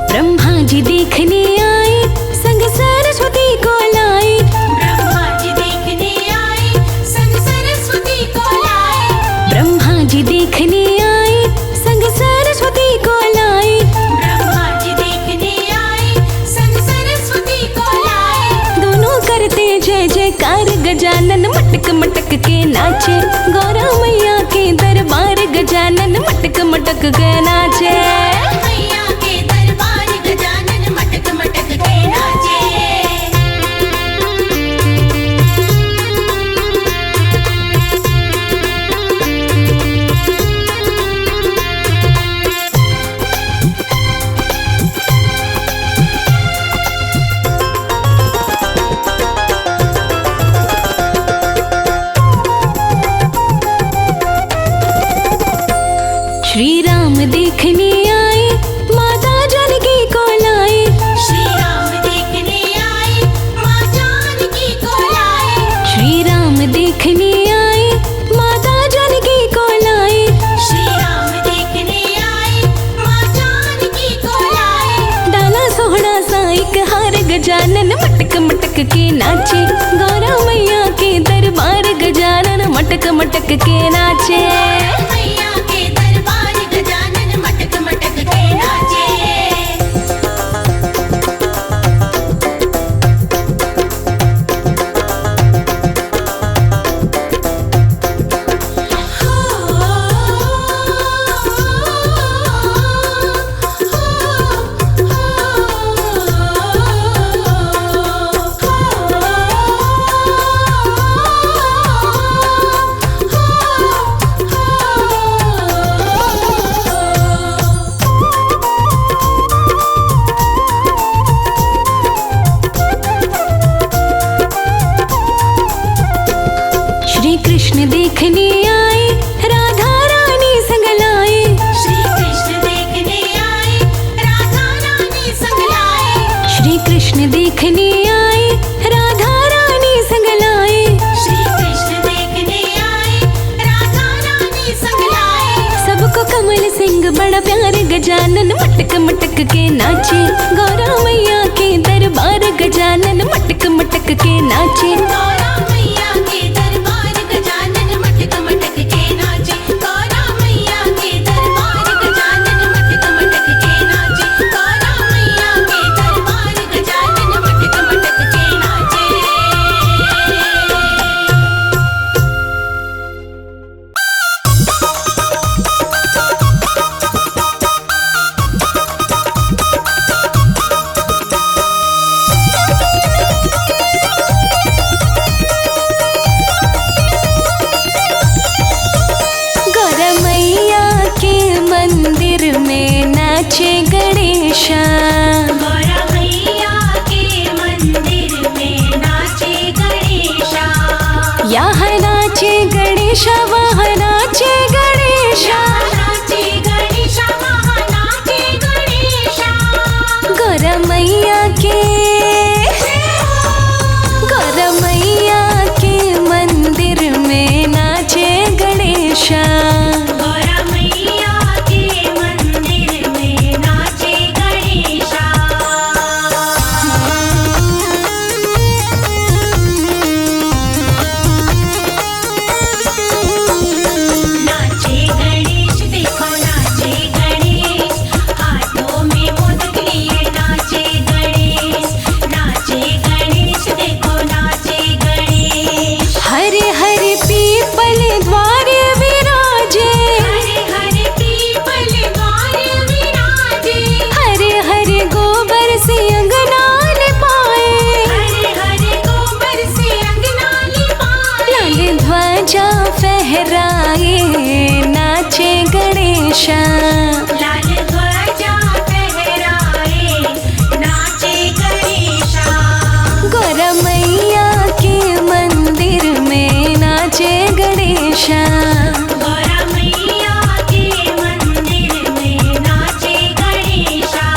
ब्रह्मा जी देखने आए, संग सरस्वती को लाए। ब्रह्मा जी देखने आए, संग सरस्वती को लाए। ब्रह्मा जी देखने आए, संग सरस्वती को लाए। ब्रह्मा जी देखने आए, संग सरस्वती को लाए। दोनों करते जय जयकार गजानन मटक मटक के नाचे। गौरा मैया के दरबार गजानन मटक मटक के नाचे। मैया के दरबार गजानन मटक मटक के नाचे। श्री राम देखने आए, माता जानकी को लाए। श्री राम देखने आए, माँ जानकी को लाए। श्री राम देखने आए, माता जानकी को लाए। श्री राम देखने आए, माँ जानकी को लाए। डाला सोहना सा एक हार गजानन मटक मटक के नाचे। गौरा मैया के दरबार गजानन मटक मटक के नाचे। मैया के दरबार गजानन मटक मटक के नाचे। देखने आए राधा रानी संग लाए। श्री कृष्ण देखने आए राधा रानी संग लाए। श्री कृष्ण देखने आए राधा रानी संग लाए। श्री कृष्ण देखने आए राधा रानी संग लाए। सबको कमल सिंह बड़ा प्यार गजानन मटक मटक के नाचे। गौरा मैया के दरबार गजानन मटक मटक के नाचे। गौरा मैया के दरबार गजानन मटक मटक के नाचे। गौरा मैया के दरबार गजानन मटक मटक के नाचे। गौरा मैया के दरबार गजानन मटक मटक के नाचे। गौरा मैया के मंदिर में नाचे गणेशा। गौरा मैया के मंदिर में नाचे गणेशा। यहाँ नाचे गणेशा वहाँ नाचे गणेशा। नाचे गणेशा वहाँ नाचे गणेशा। गौरा मैया के मंदिर में नाचे गणेशा। गौरा मैया के मंदिर में नाचे गणेशा। नाचे गणेश देखो नाचे गणेश। हाथों में मोदक लिए नाचे गणेश। नाचे गणेश देखो नाचे गणेश। हरे हरे पीपल द्वार विराजे। हरे हरे पीपल द्वार विराजे। हरे हरे गोबर से अंगना लिपाए। हरे हरे गोबर से अंगना लिपाए। लाल ध्वजा फहराए नाचे गणेशा। लाल ध्वजा फहराए नाचे गणेशा। गौरा मैया के मंदिर में नाचे गणेशा। गौरा मैया के मंदिर में नाचे गणेशा।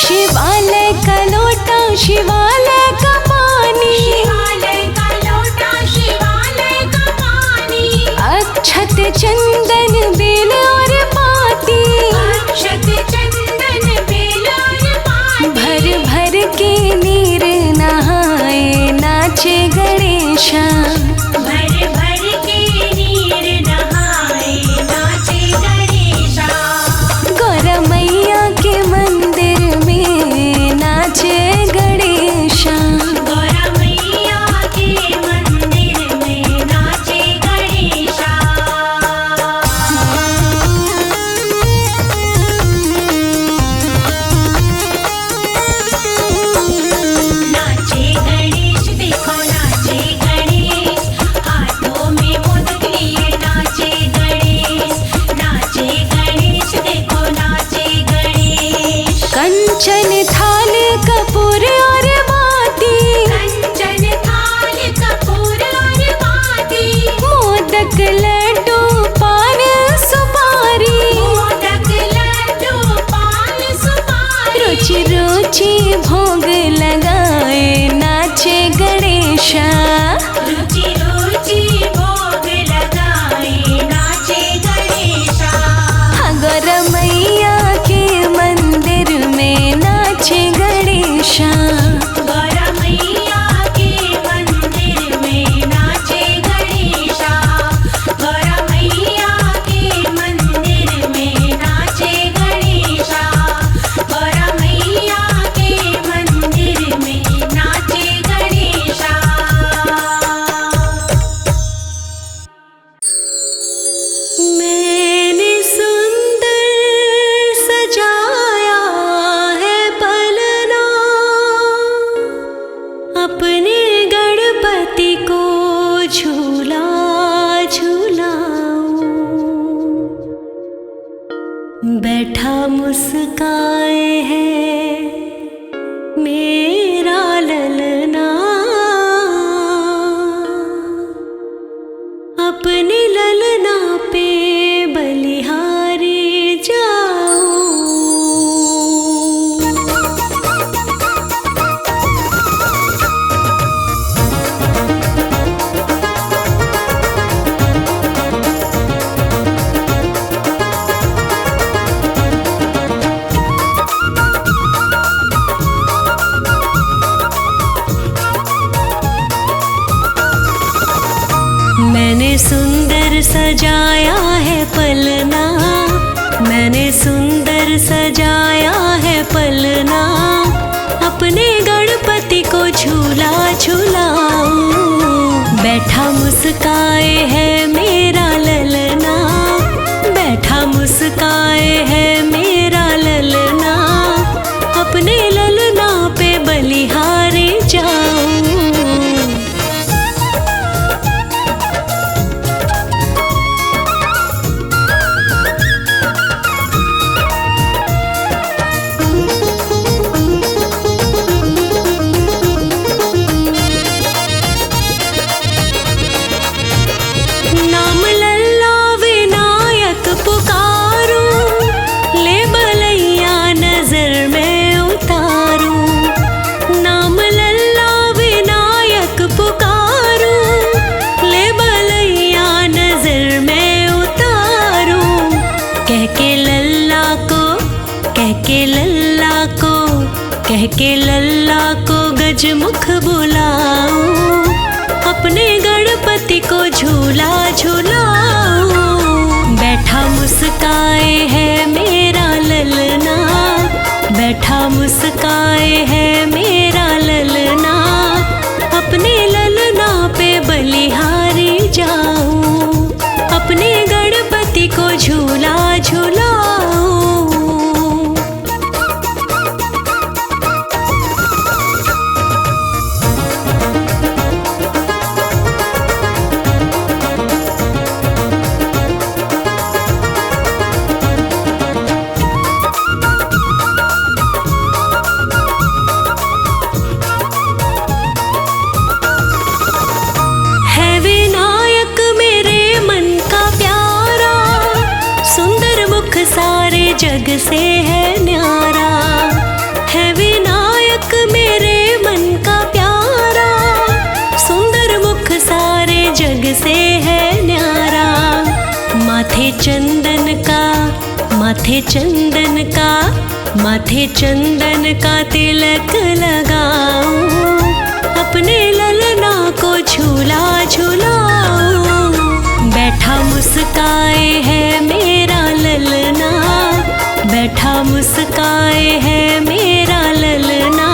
शिवालय का लोटा शिवालय का पानी। शिवालय का लोटा शिवालय का पानी। अक्षत चंदन बेल और पाती। अक्षत चंदन बेल और पाती। भर भर के नीर नहाए नाचे गणेशा। भर भर के नीर नहाए नाचे गणेशा। गौरा मैया के मंदिर में नाचे गणेशा। गौरा मैया के मंदिर में नाचे गणेशा। नाचे गणेश देखो नाचे गणेश। सजाया है पलना, मैंने सुंदर सजाया है पलना, अपने गणपति को झूला झूलाऊं। बैठा मुस्काए है मेरा ललना, बैठा मुस्काए है मेरा ललना, अपने ललना पे बलिहारी जाऊं। नाम लल्ला विनायक पुकारूं, ले बलैया नजर में उतारूं। नाम लल्ला विनायक पुकारूं, ले बलैया नजर में उतारूं। कह के लल्ला को, कह के लल्ला को, कह के लल्ला को गजमुख बुलाऊं, अपने गणपति को झूला झूलाऊं। बैठा मुस्काए है मेरा ललना, बैठा मुस्काए है मेरा ललना, अपने ललना पे बलिहारी जाऊं, अपने गणपति को झूला झूलाऊं। है विनायक मेरे मन का प्यारा, सुंदर मुख सारे जग से है न्यारा। है विनायक मेरे मन का प्यारा, सुंदर मुख सारे जग से है न्यारा। माथे चंदन का, माथे चंदन का, माथे चंदन का तिलक लगाऊं, अपने ललना को झूला झूलाऊं। बैठा मुस्काए है मेरा ललना, बैठा मुस्काए है मेरा ललना,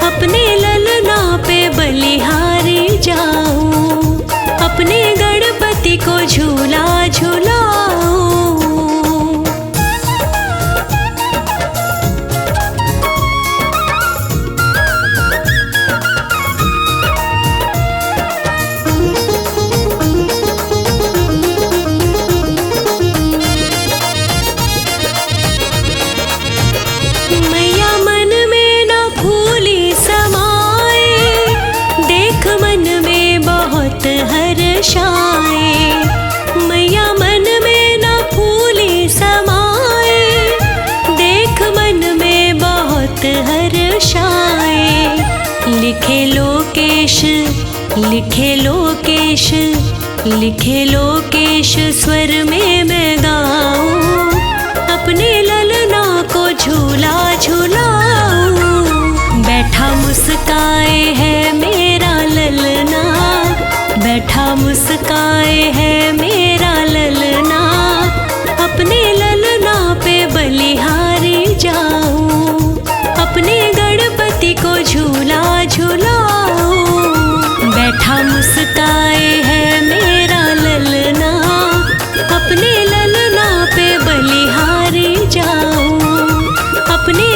अपने ललना पे बलिहारी जाऊं, अपने गणपति को झूला झूलाऊं। मैया मन में न भूली समाए, देख मन में बहुत हर्षाए। मैया मन में न भूली समाए, देख मन में बहुत हर्षाए। लिखे लोकेश, लिखे लोकेश, लिखे लोकेश स्वर में मैं गाऊं, अपने ललना को झूला झूलाऊं। बैठा मुस्काए है मेरा ललना, बैठा मुस्काए है मेरा ललना, अपने ललना पे बलिहारी जाऊं, अपने गणपति को झूला झूलाऊं। बैठा मुस्काए है मेरा ललना, अपने ललना पे बलिहारी जाऊं, अपने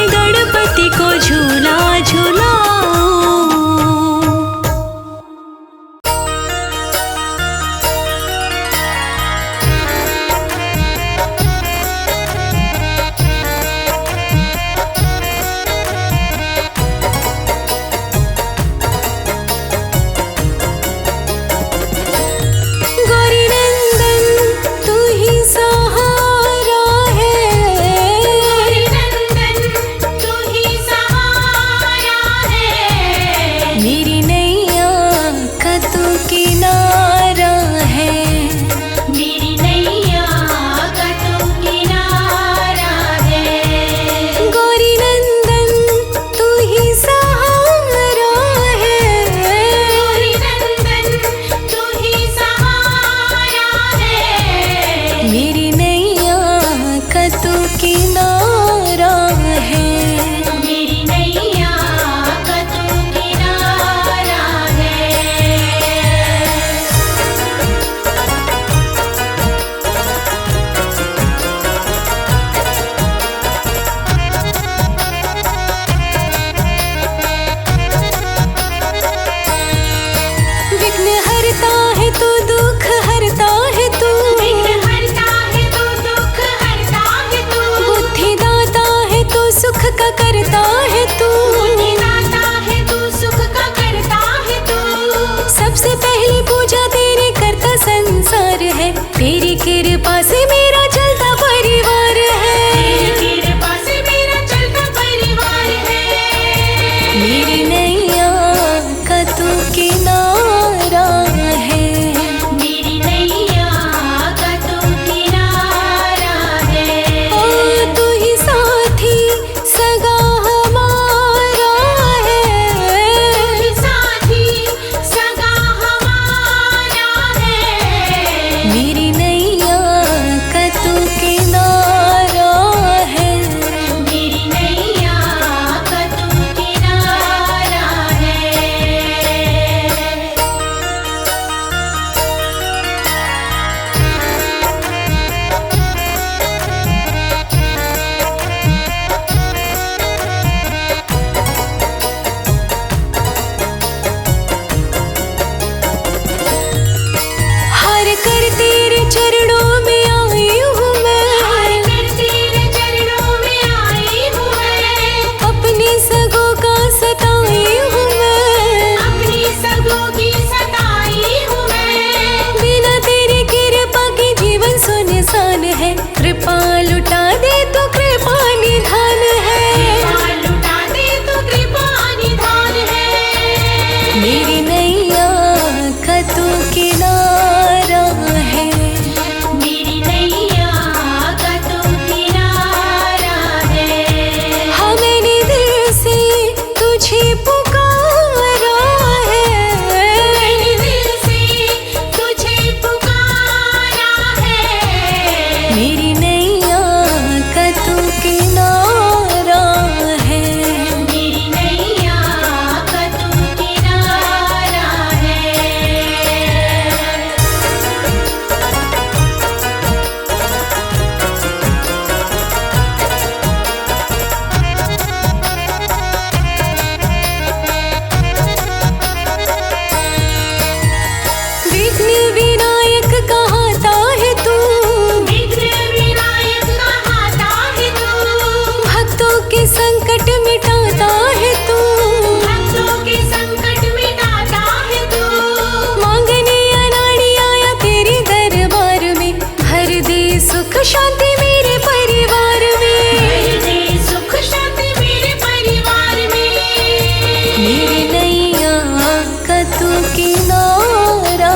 तू किनारा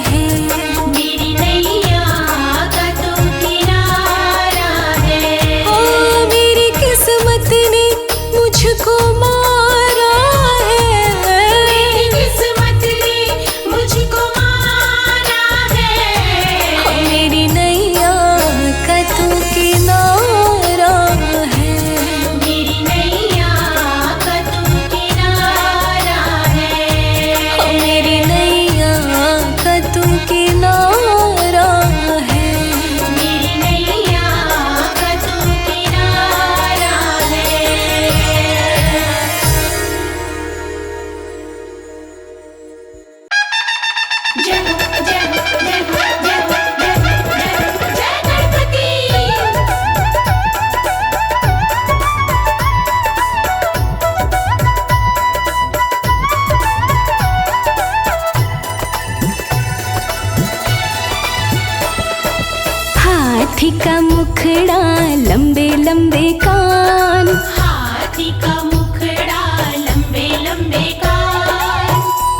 है। मेरी नैया का तू किनारा है। ओ मेरी किस्मत ने मुझको मारा है। मेरी किस्मत ने मुझको मारा है। ओ मेरी नैया का तू किनारा है। मेरी नैया का तू किनारा है। ओ मेरी नैया का तू किनारा है। मेरी नैया का तू किनारा है। जय हो जय हो जय हो जय हो जय हो जय हो जय गणपति। हाथी का मुखड़ा लंबे लंबे कान। हाथी का मुखड़ा लंबे लंबे कान।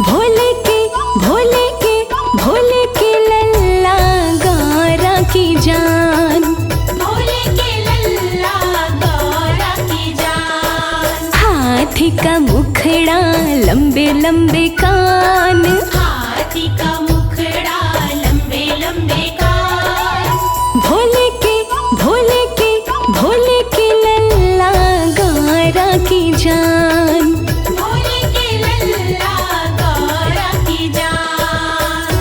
भोले के भोले के भोले के लल्ला गौरा की जान। भोले के लल्ला गौरा की जान। हाथी का मुखड़ा लंबे लंबे कान। हाथी का मुखड़ा लंबे लंबे कान। भोले के भोले के भोले के लल्ला गौरा की जान। भोले के लल्ला गौरा की जान।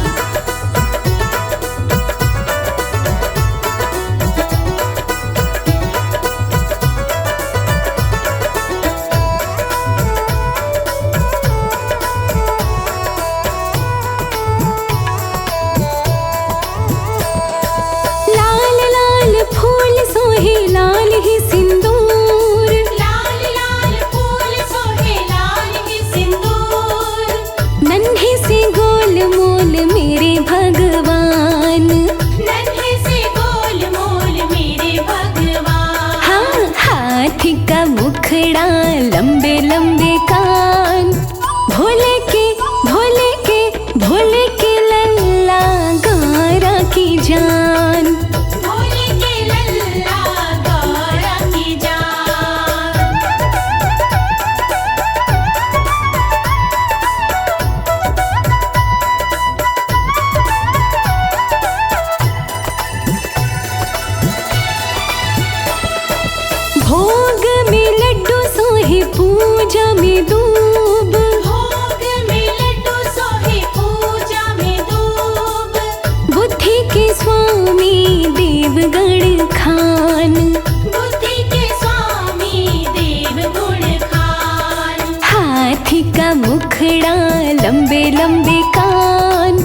लाल लाल फूल सोहे लाल ही सिंदूर। लाल लाल फूल सोहे लाल ही सिंदूर। नन्हे से गोल मोल मेरे भगवान। नन्हे से गोल मोल मेरे भगवान। हाँ हाथी का मुखड़ा लंबे लंबे कान। भोले के भोले के भोले के लल्ला गौरा की जान। भोले के लल्ला गौरा की जान। भोग में लड्डू सोहे पूजा में दूब। भोग में लड्डू सोहे पूजा में दूब। बुद्धि के स्वामी देवगण खान। बुद्धि के स्वामी देव गुण खान। हाथी का मुखड़ा लंबे लंबे कान।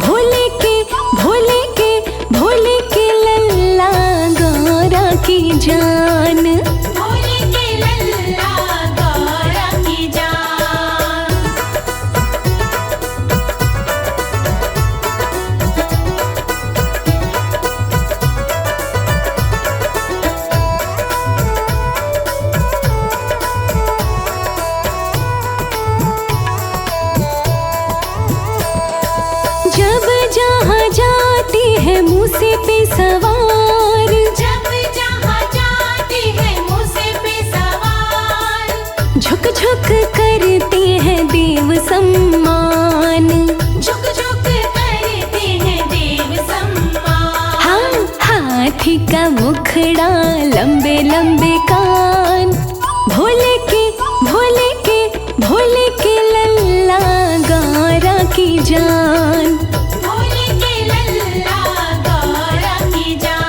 भोले के भोले के भोले के लल्ला गौरा की जान। भोले के लल्ला गौरा की जान। जब जहाँ जाते हैं मूसे पे सवार। जब जहाँ जाते हैं मूसे पे सवार। झुक झुक करते हैं देव सम्मान। झुक झुक करते हैं देव सम्मान। हाँ हाथी का मुखड़ा लंबे लंबे कान। भोले के भोले के भोले के लल्ला गौरा की जान। भोले के लल्ला गौरा की जान।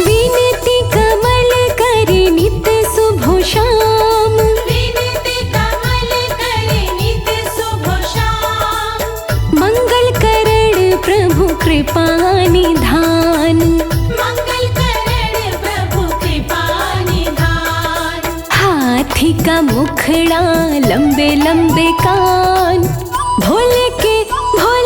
विनती कमल करे नित सुबह शाम। विनती कमल करे नित सुबह शाम। मंगल करण प्रभु कृपा निधान। मंगल करण प्रभु कृपा निधान। हाथी का मुखड़ा लंबे लंबे कान। भोले के भोले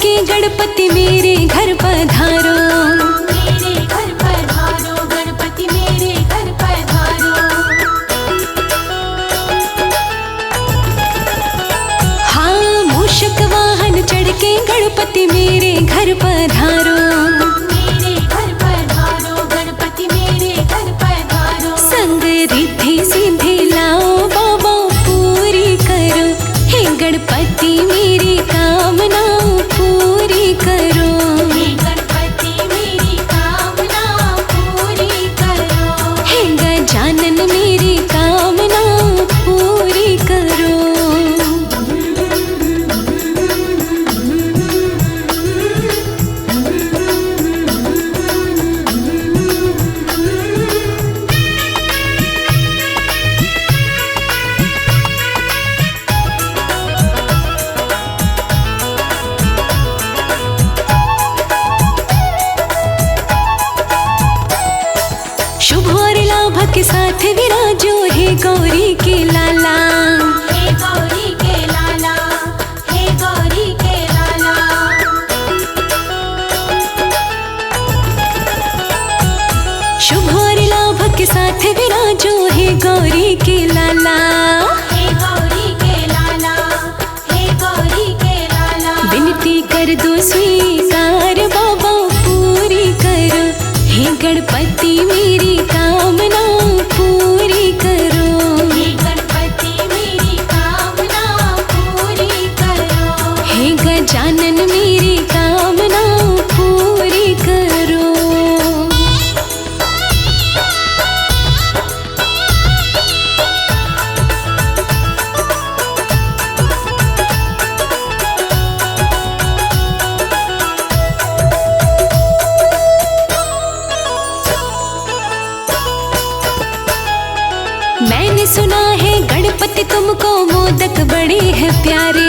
के गणपति मेरे घर पधारो। मेरे घर पधारो गणपति मेरे घर पधारो। हाँ मूषक वाहन चढ़ के गणपति मेरे घर पधारो। मेरे घर पधारो गणपति मेरे घर पधारो। संग रिद्धि सिद्धि लाओ बाबा पूरी करो। हे गणपति मेरी कामना पूरी करो। हे गणपति मेरी कामना पूरी करो। हे गजानन मेरी कामना पूरी करो। शुभ और लाभ के साथ विराजो हे गौरी के लाला। हे गौरी के लाला। हे गौरी के लाला। शुभ और लाभ के साथ विराजो हे गौरी के लाला। हे गौरी के लाला। हे गौरी के लाला। विनती कर दो स्वीकार बाबा पूरी करो। हे गणपति मेरी कामना पूरी करो। हे गणपति मेरी कामना पूरी करो। हे गजानन मेरी कामना पूरी करो। मैंने सुना है गणपति तुमको मोदक बड़े हैं प्यारे।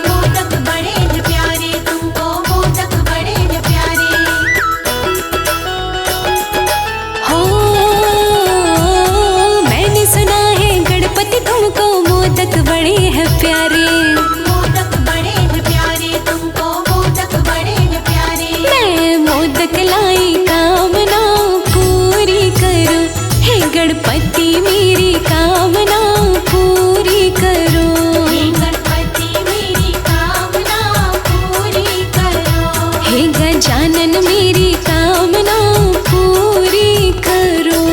मोदक बड़े हैं प्यारे तुमको मोदक बड़े हैं प्यारे। हो मैंने सुना है गणपति तुमको मोदक बड़े हैं प्यारे। मोदक बड़े हैं प्यारे तुमको मोदक बड़े हैं प्यारे। मैं मोदक लाई कामना पूरी करो। हे गणपति मेरी कामना पूरी करो। हे गणपति मेरी कामना पूरी करो। हे गजानन मेरी कामना पूरी करो।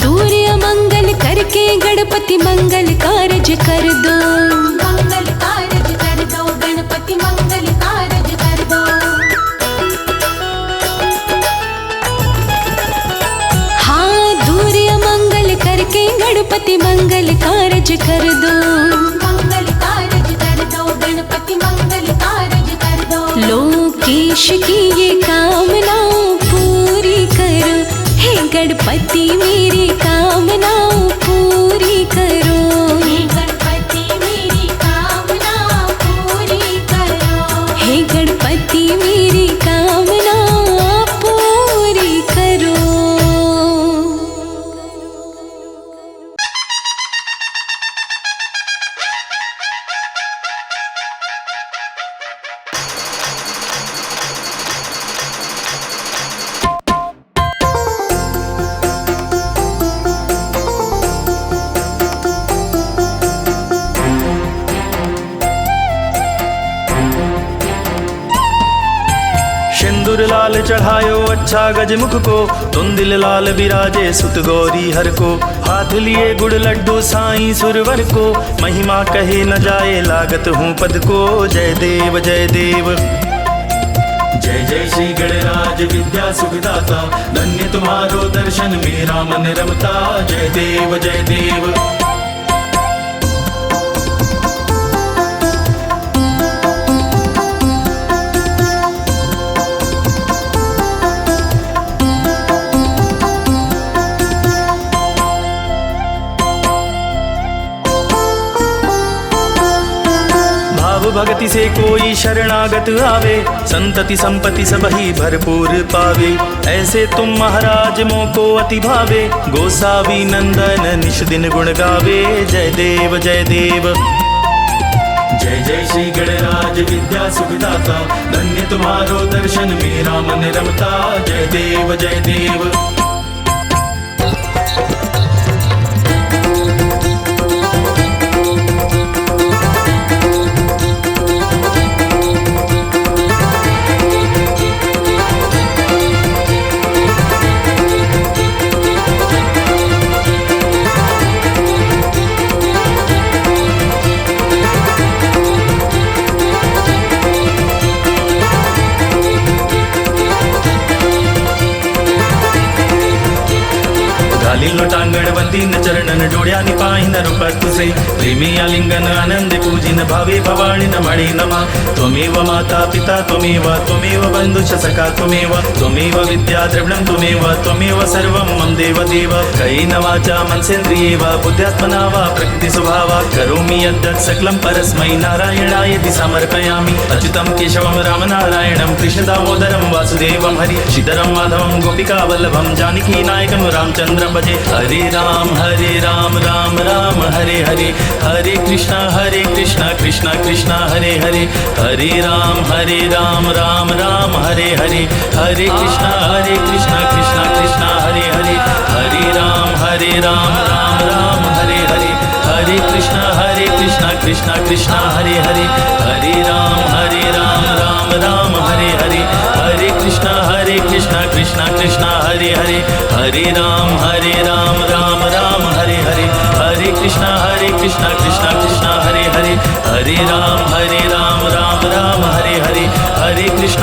दूर अमंगल करके गणपति मंगल कारज कर दो। मंगल कारज कर दो गणपति मंगल कारज कर दो। हाँ दूर अमंगल करके गणपति मंगल कारज कर दो। मंगल कारज कर दो गणपति मंगल कारज कर दो। लोकेश की ये कामना पूरी करो। हे गणपति मेरी कामना पूरी करो। हे गणपति मेरी कामना पूरी करो। हे गणपति मेरी कामना पूरी करो। सिंदूर लाल चढ़ायो अच्छा गजमुख को। तुंदिल लाल विराजे सुत गौरी हर को। हाथ लिए गुड़ लड्डू साईं सुरवर को। महिमा कहे न जाए लागत हूँ पद को। जय देव जय देव। जय जय श्री गणराज विद्या सुखदाता। धन्य तुम्हारो दर्शन मेरा मन रमता। जय देव जय देव। भगति से कोई शरणागत आवे, संतति संपत्ति सब ही भरपूर पावे। ऐसे तुम महाराज मोको अति भावे, गोसावी नंदन निश दिन गुण गावे। जय देव जय देव। जय जय श्री गणराज विद्या सुखदाता, धन्य तुम्हारो दर्शन मेरा मन रमता। जय देव जय देव। लोटांगण वंदीन चरणन डोळ्या निपाहिन रूपत तुसे, प्रेमी आलिंगन आनंद पूजिन भावे भवानी नमणे नमः। त्वमेव माता पिता त्वमेव, त्वमेव बंधुश्च सखा त्वमेव, त्वमेव विद्या द्रविणं त्वमेव, त्वमेव सर्वं मम देव देव। कायेन वाचा मनसेन्द्रिये वा बुद्ध्यात्मना वा प्रकृति स्वभावा, करोमि यद्यत् सकलं परस्मै नारायणायति समर्पयामि। अच्युतं केशवं राम नारायणं कृष्ण दामोदरं वासुदेवं हरि श्रीधरं माधवं गोपिका वल्लभं जानकी नायकं रामचंद्रं भजे। हरे राम राम राम हरे हरे, हरे कृष्णा कृष्णा कृष्णा हरे हरे। हरे राम राम राम हरे हरे, हरे कृष्णा कृष्णा कृष्णा हरे हरे। हरे राम राम राम हरे हरे, हरे कृष्णा कृष्णा कृष्णा हरे हरे। हरे राम राम राम हरे हरे, हरे कृष्णा कृष्णा कृष्णा हरे हरे। हरे राम राम राम हरे हरे, हरे कृष्णा कृष्णा कृष्णा हरे हरे। हरे राम राम राम हरे हरे, हरे कृष्णा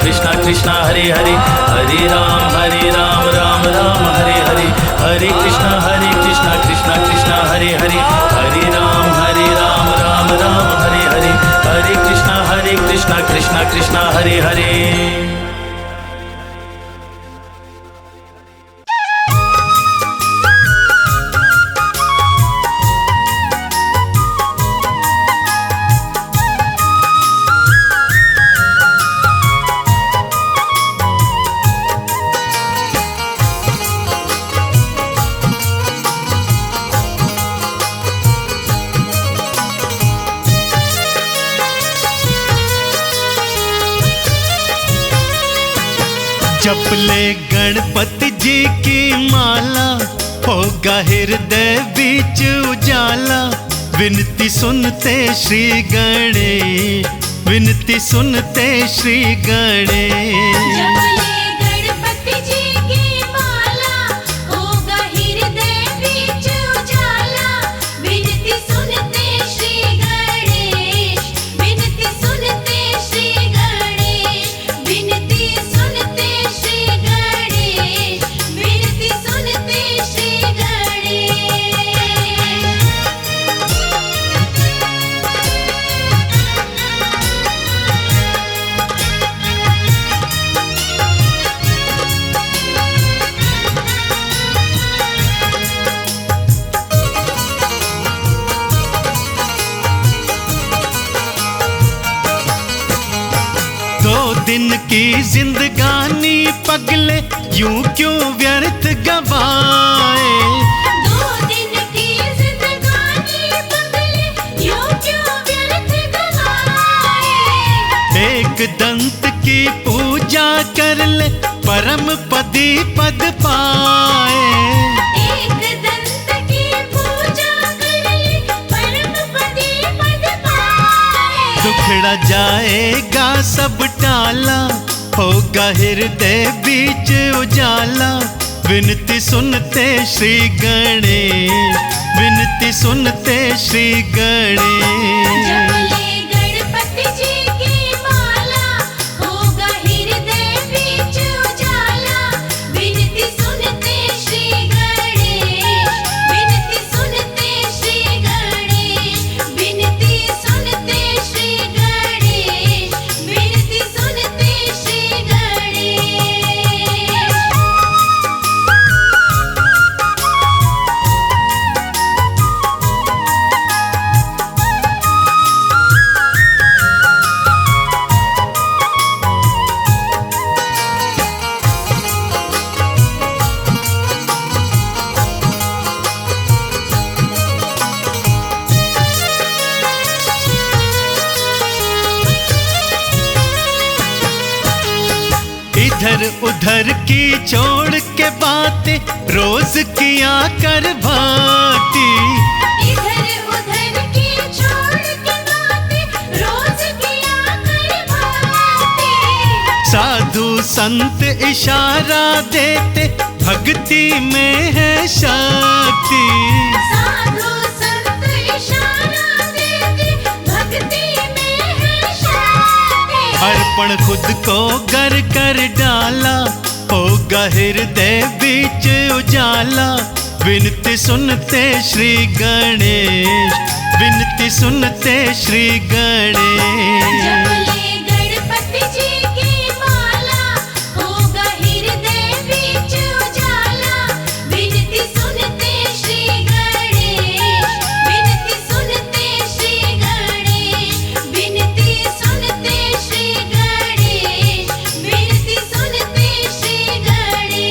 कृष्णा कृष्णा हरे हरे। हरे राम राम राम हरे हरे, हरे कृष्णा कृष्णा कृष्णा हरे हरे। हरे राम राम राम हरे हरे, हरे कृष्णा कृष्णा कृष्णा हरे हरे। जपले गणपति जी की माला, होगा हृदय बीच उजाला। विनती सुनते श्री गणेश, विनती सुनते श्री गणेश। जपले गणपति जी की माला, होगा हृदय बीच उजाला। विनती सुनते श्री गणेश, विनती सुनते श्री गणेश, विनती सुनते श्री गणेश, विनती सुनते श्री गणेश। दिन की जिंदगानी पगले यूं क्यों व्यर्थ गवाए। 2 दिन की जिंदगानी पगले यूं क्यों व्यर्थ गवाए। एक दंत की पूजा कर ले परम पदी पद पाए। एक दंत की पूजा कर ले परम पदी पद पाए। दुखड़ा जाएगा सब टाला, होगा हृदय बीच उजाला। विनती सुनते श्री गणेश, विनती सुनते श्री गणेश। जपले गणपति जी की माला, होगा हृदय बीच उजाला। विनती सुनते श्री गणेश, विनती सुनते श्री गणेश, विनती सुनते श्री गणेश, विनती सुनते श्री गणेश। इधर उधर की छोड़ के बातें रोज किया कर भाती। इधर उधर की छोड़ के बातें रोज किया कर भाती। साधु संत इशारा देते भक्ति में है शक्ति। साधु संत इशारा देते भक्ति में है शक्ति। अर्पण खुद को गर कर डाला, होगा हृदय बीच उजाला। विनती सुनते श्री गणेश, विनती सुनते श्री गणेश। जब ले गणपति जी की माला, होगा हृदय बीच उजाला। विनती सुनते श्री गणेश, विनती सुनते श्री गणेश, विनती सुनते श्री गणेश, विनती सुनते श्री गणेश।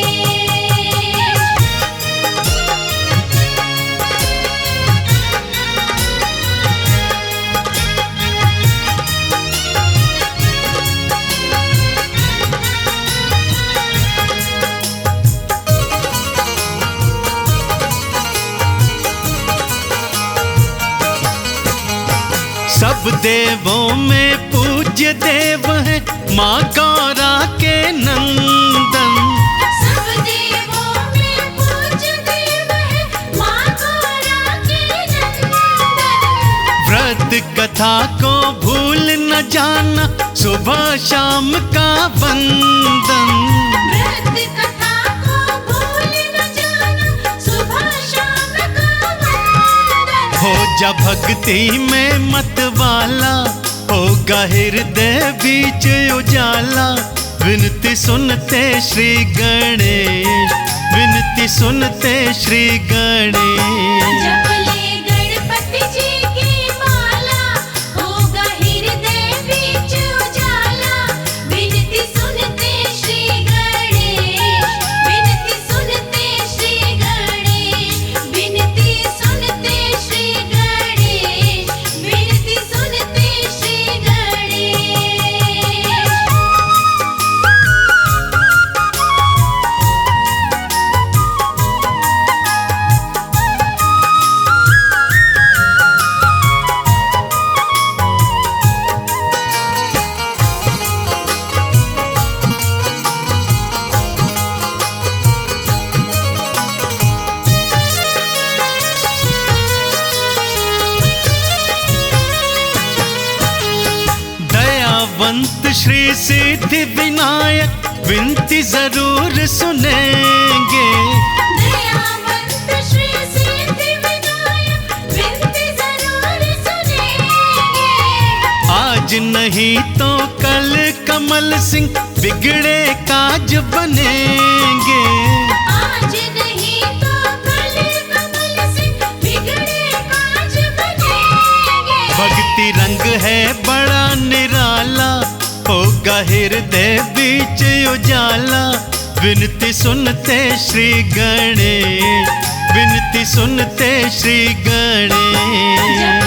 सब देवों में पूज्य देव है माँ गौरा के नंदन। सब देवों में पूज्य देव है माँ गौरा के नंदन। व्रत कथा को भूल न जाना, सुबह शाम का वंदन। व्रत कथा को भूल न जाना, सुबह शाम का वंदन। हो जा भक्ति में मत वाला, होगा हृदय बीच उजाला। विनती सुनते श्री गणेश, विनती सुनते श्री गणेश। जब ले गणपति जी की माला, होगा हृदय बीच उजाला। विनती सुनते श्री गणेश, विनती सुनते श्री गणेश, विनती सुनते श्री गणेश, विनती सुनते श्री गणेश। दयावंत श्री सिद्धि विनायक विनती जरूर सुनेंगे। दयावंत श्री सिद्धि विनायक विनती जरूर सुनेंगे। आज नहीं तो कल कमल सिंह बिगड़े काज बनेंगे। आज नहीं तो कल कमल सिंह बिगड़े काज बनेंगे। भक्ति रंग है बड़ा निराला, होगा हृदय बीच उजाला। विनती सुनते श्री गणेश, विनती सुनते श्री गणेश।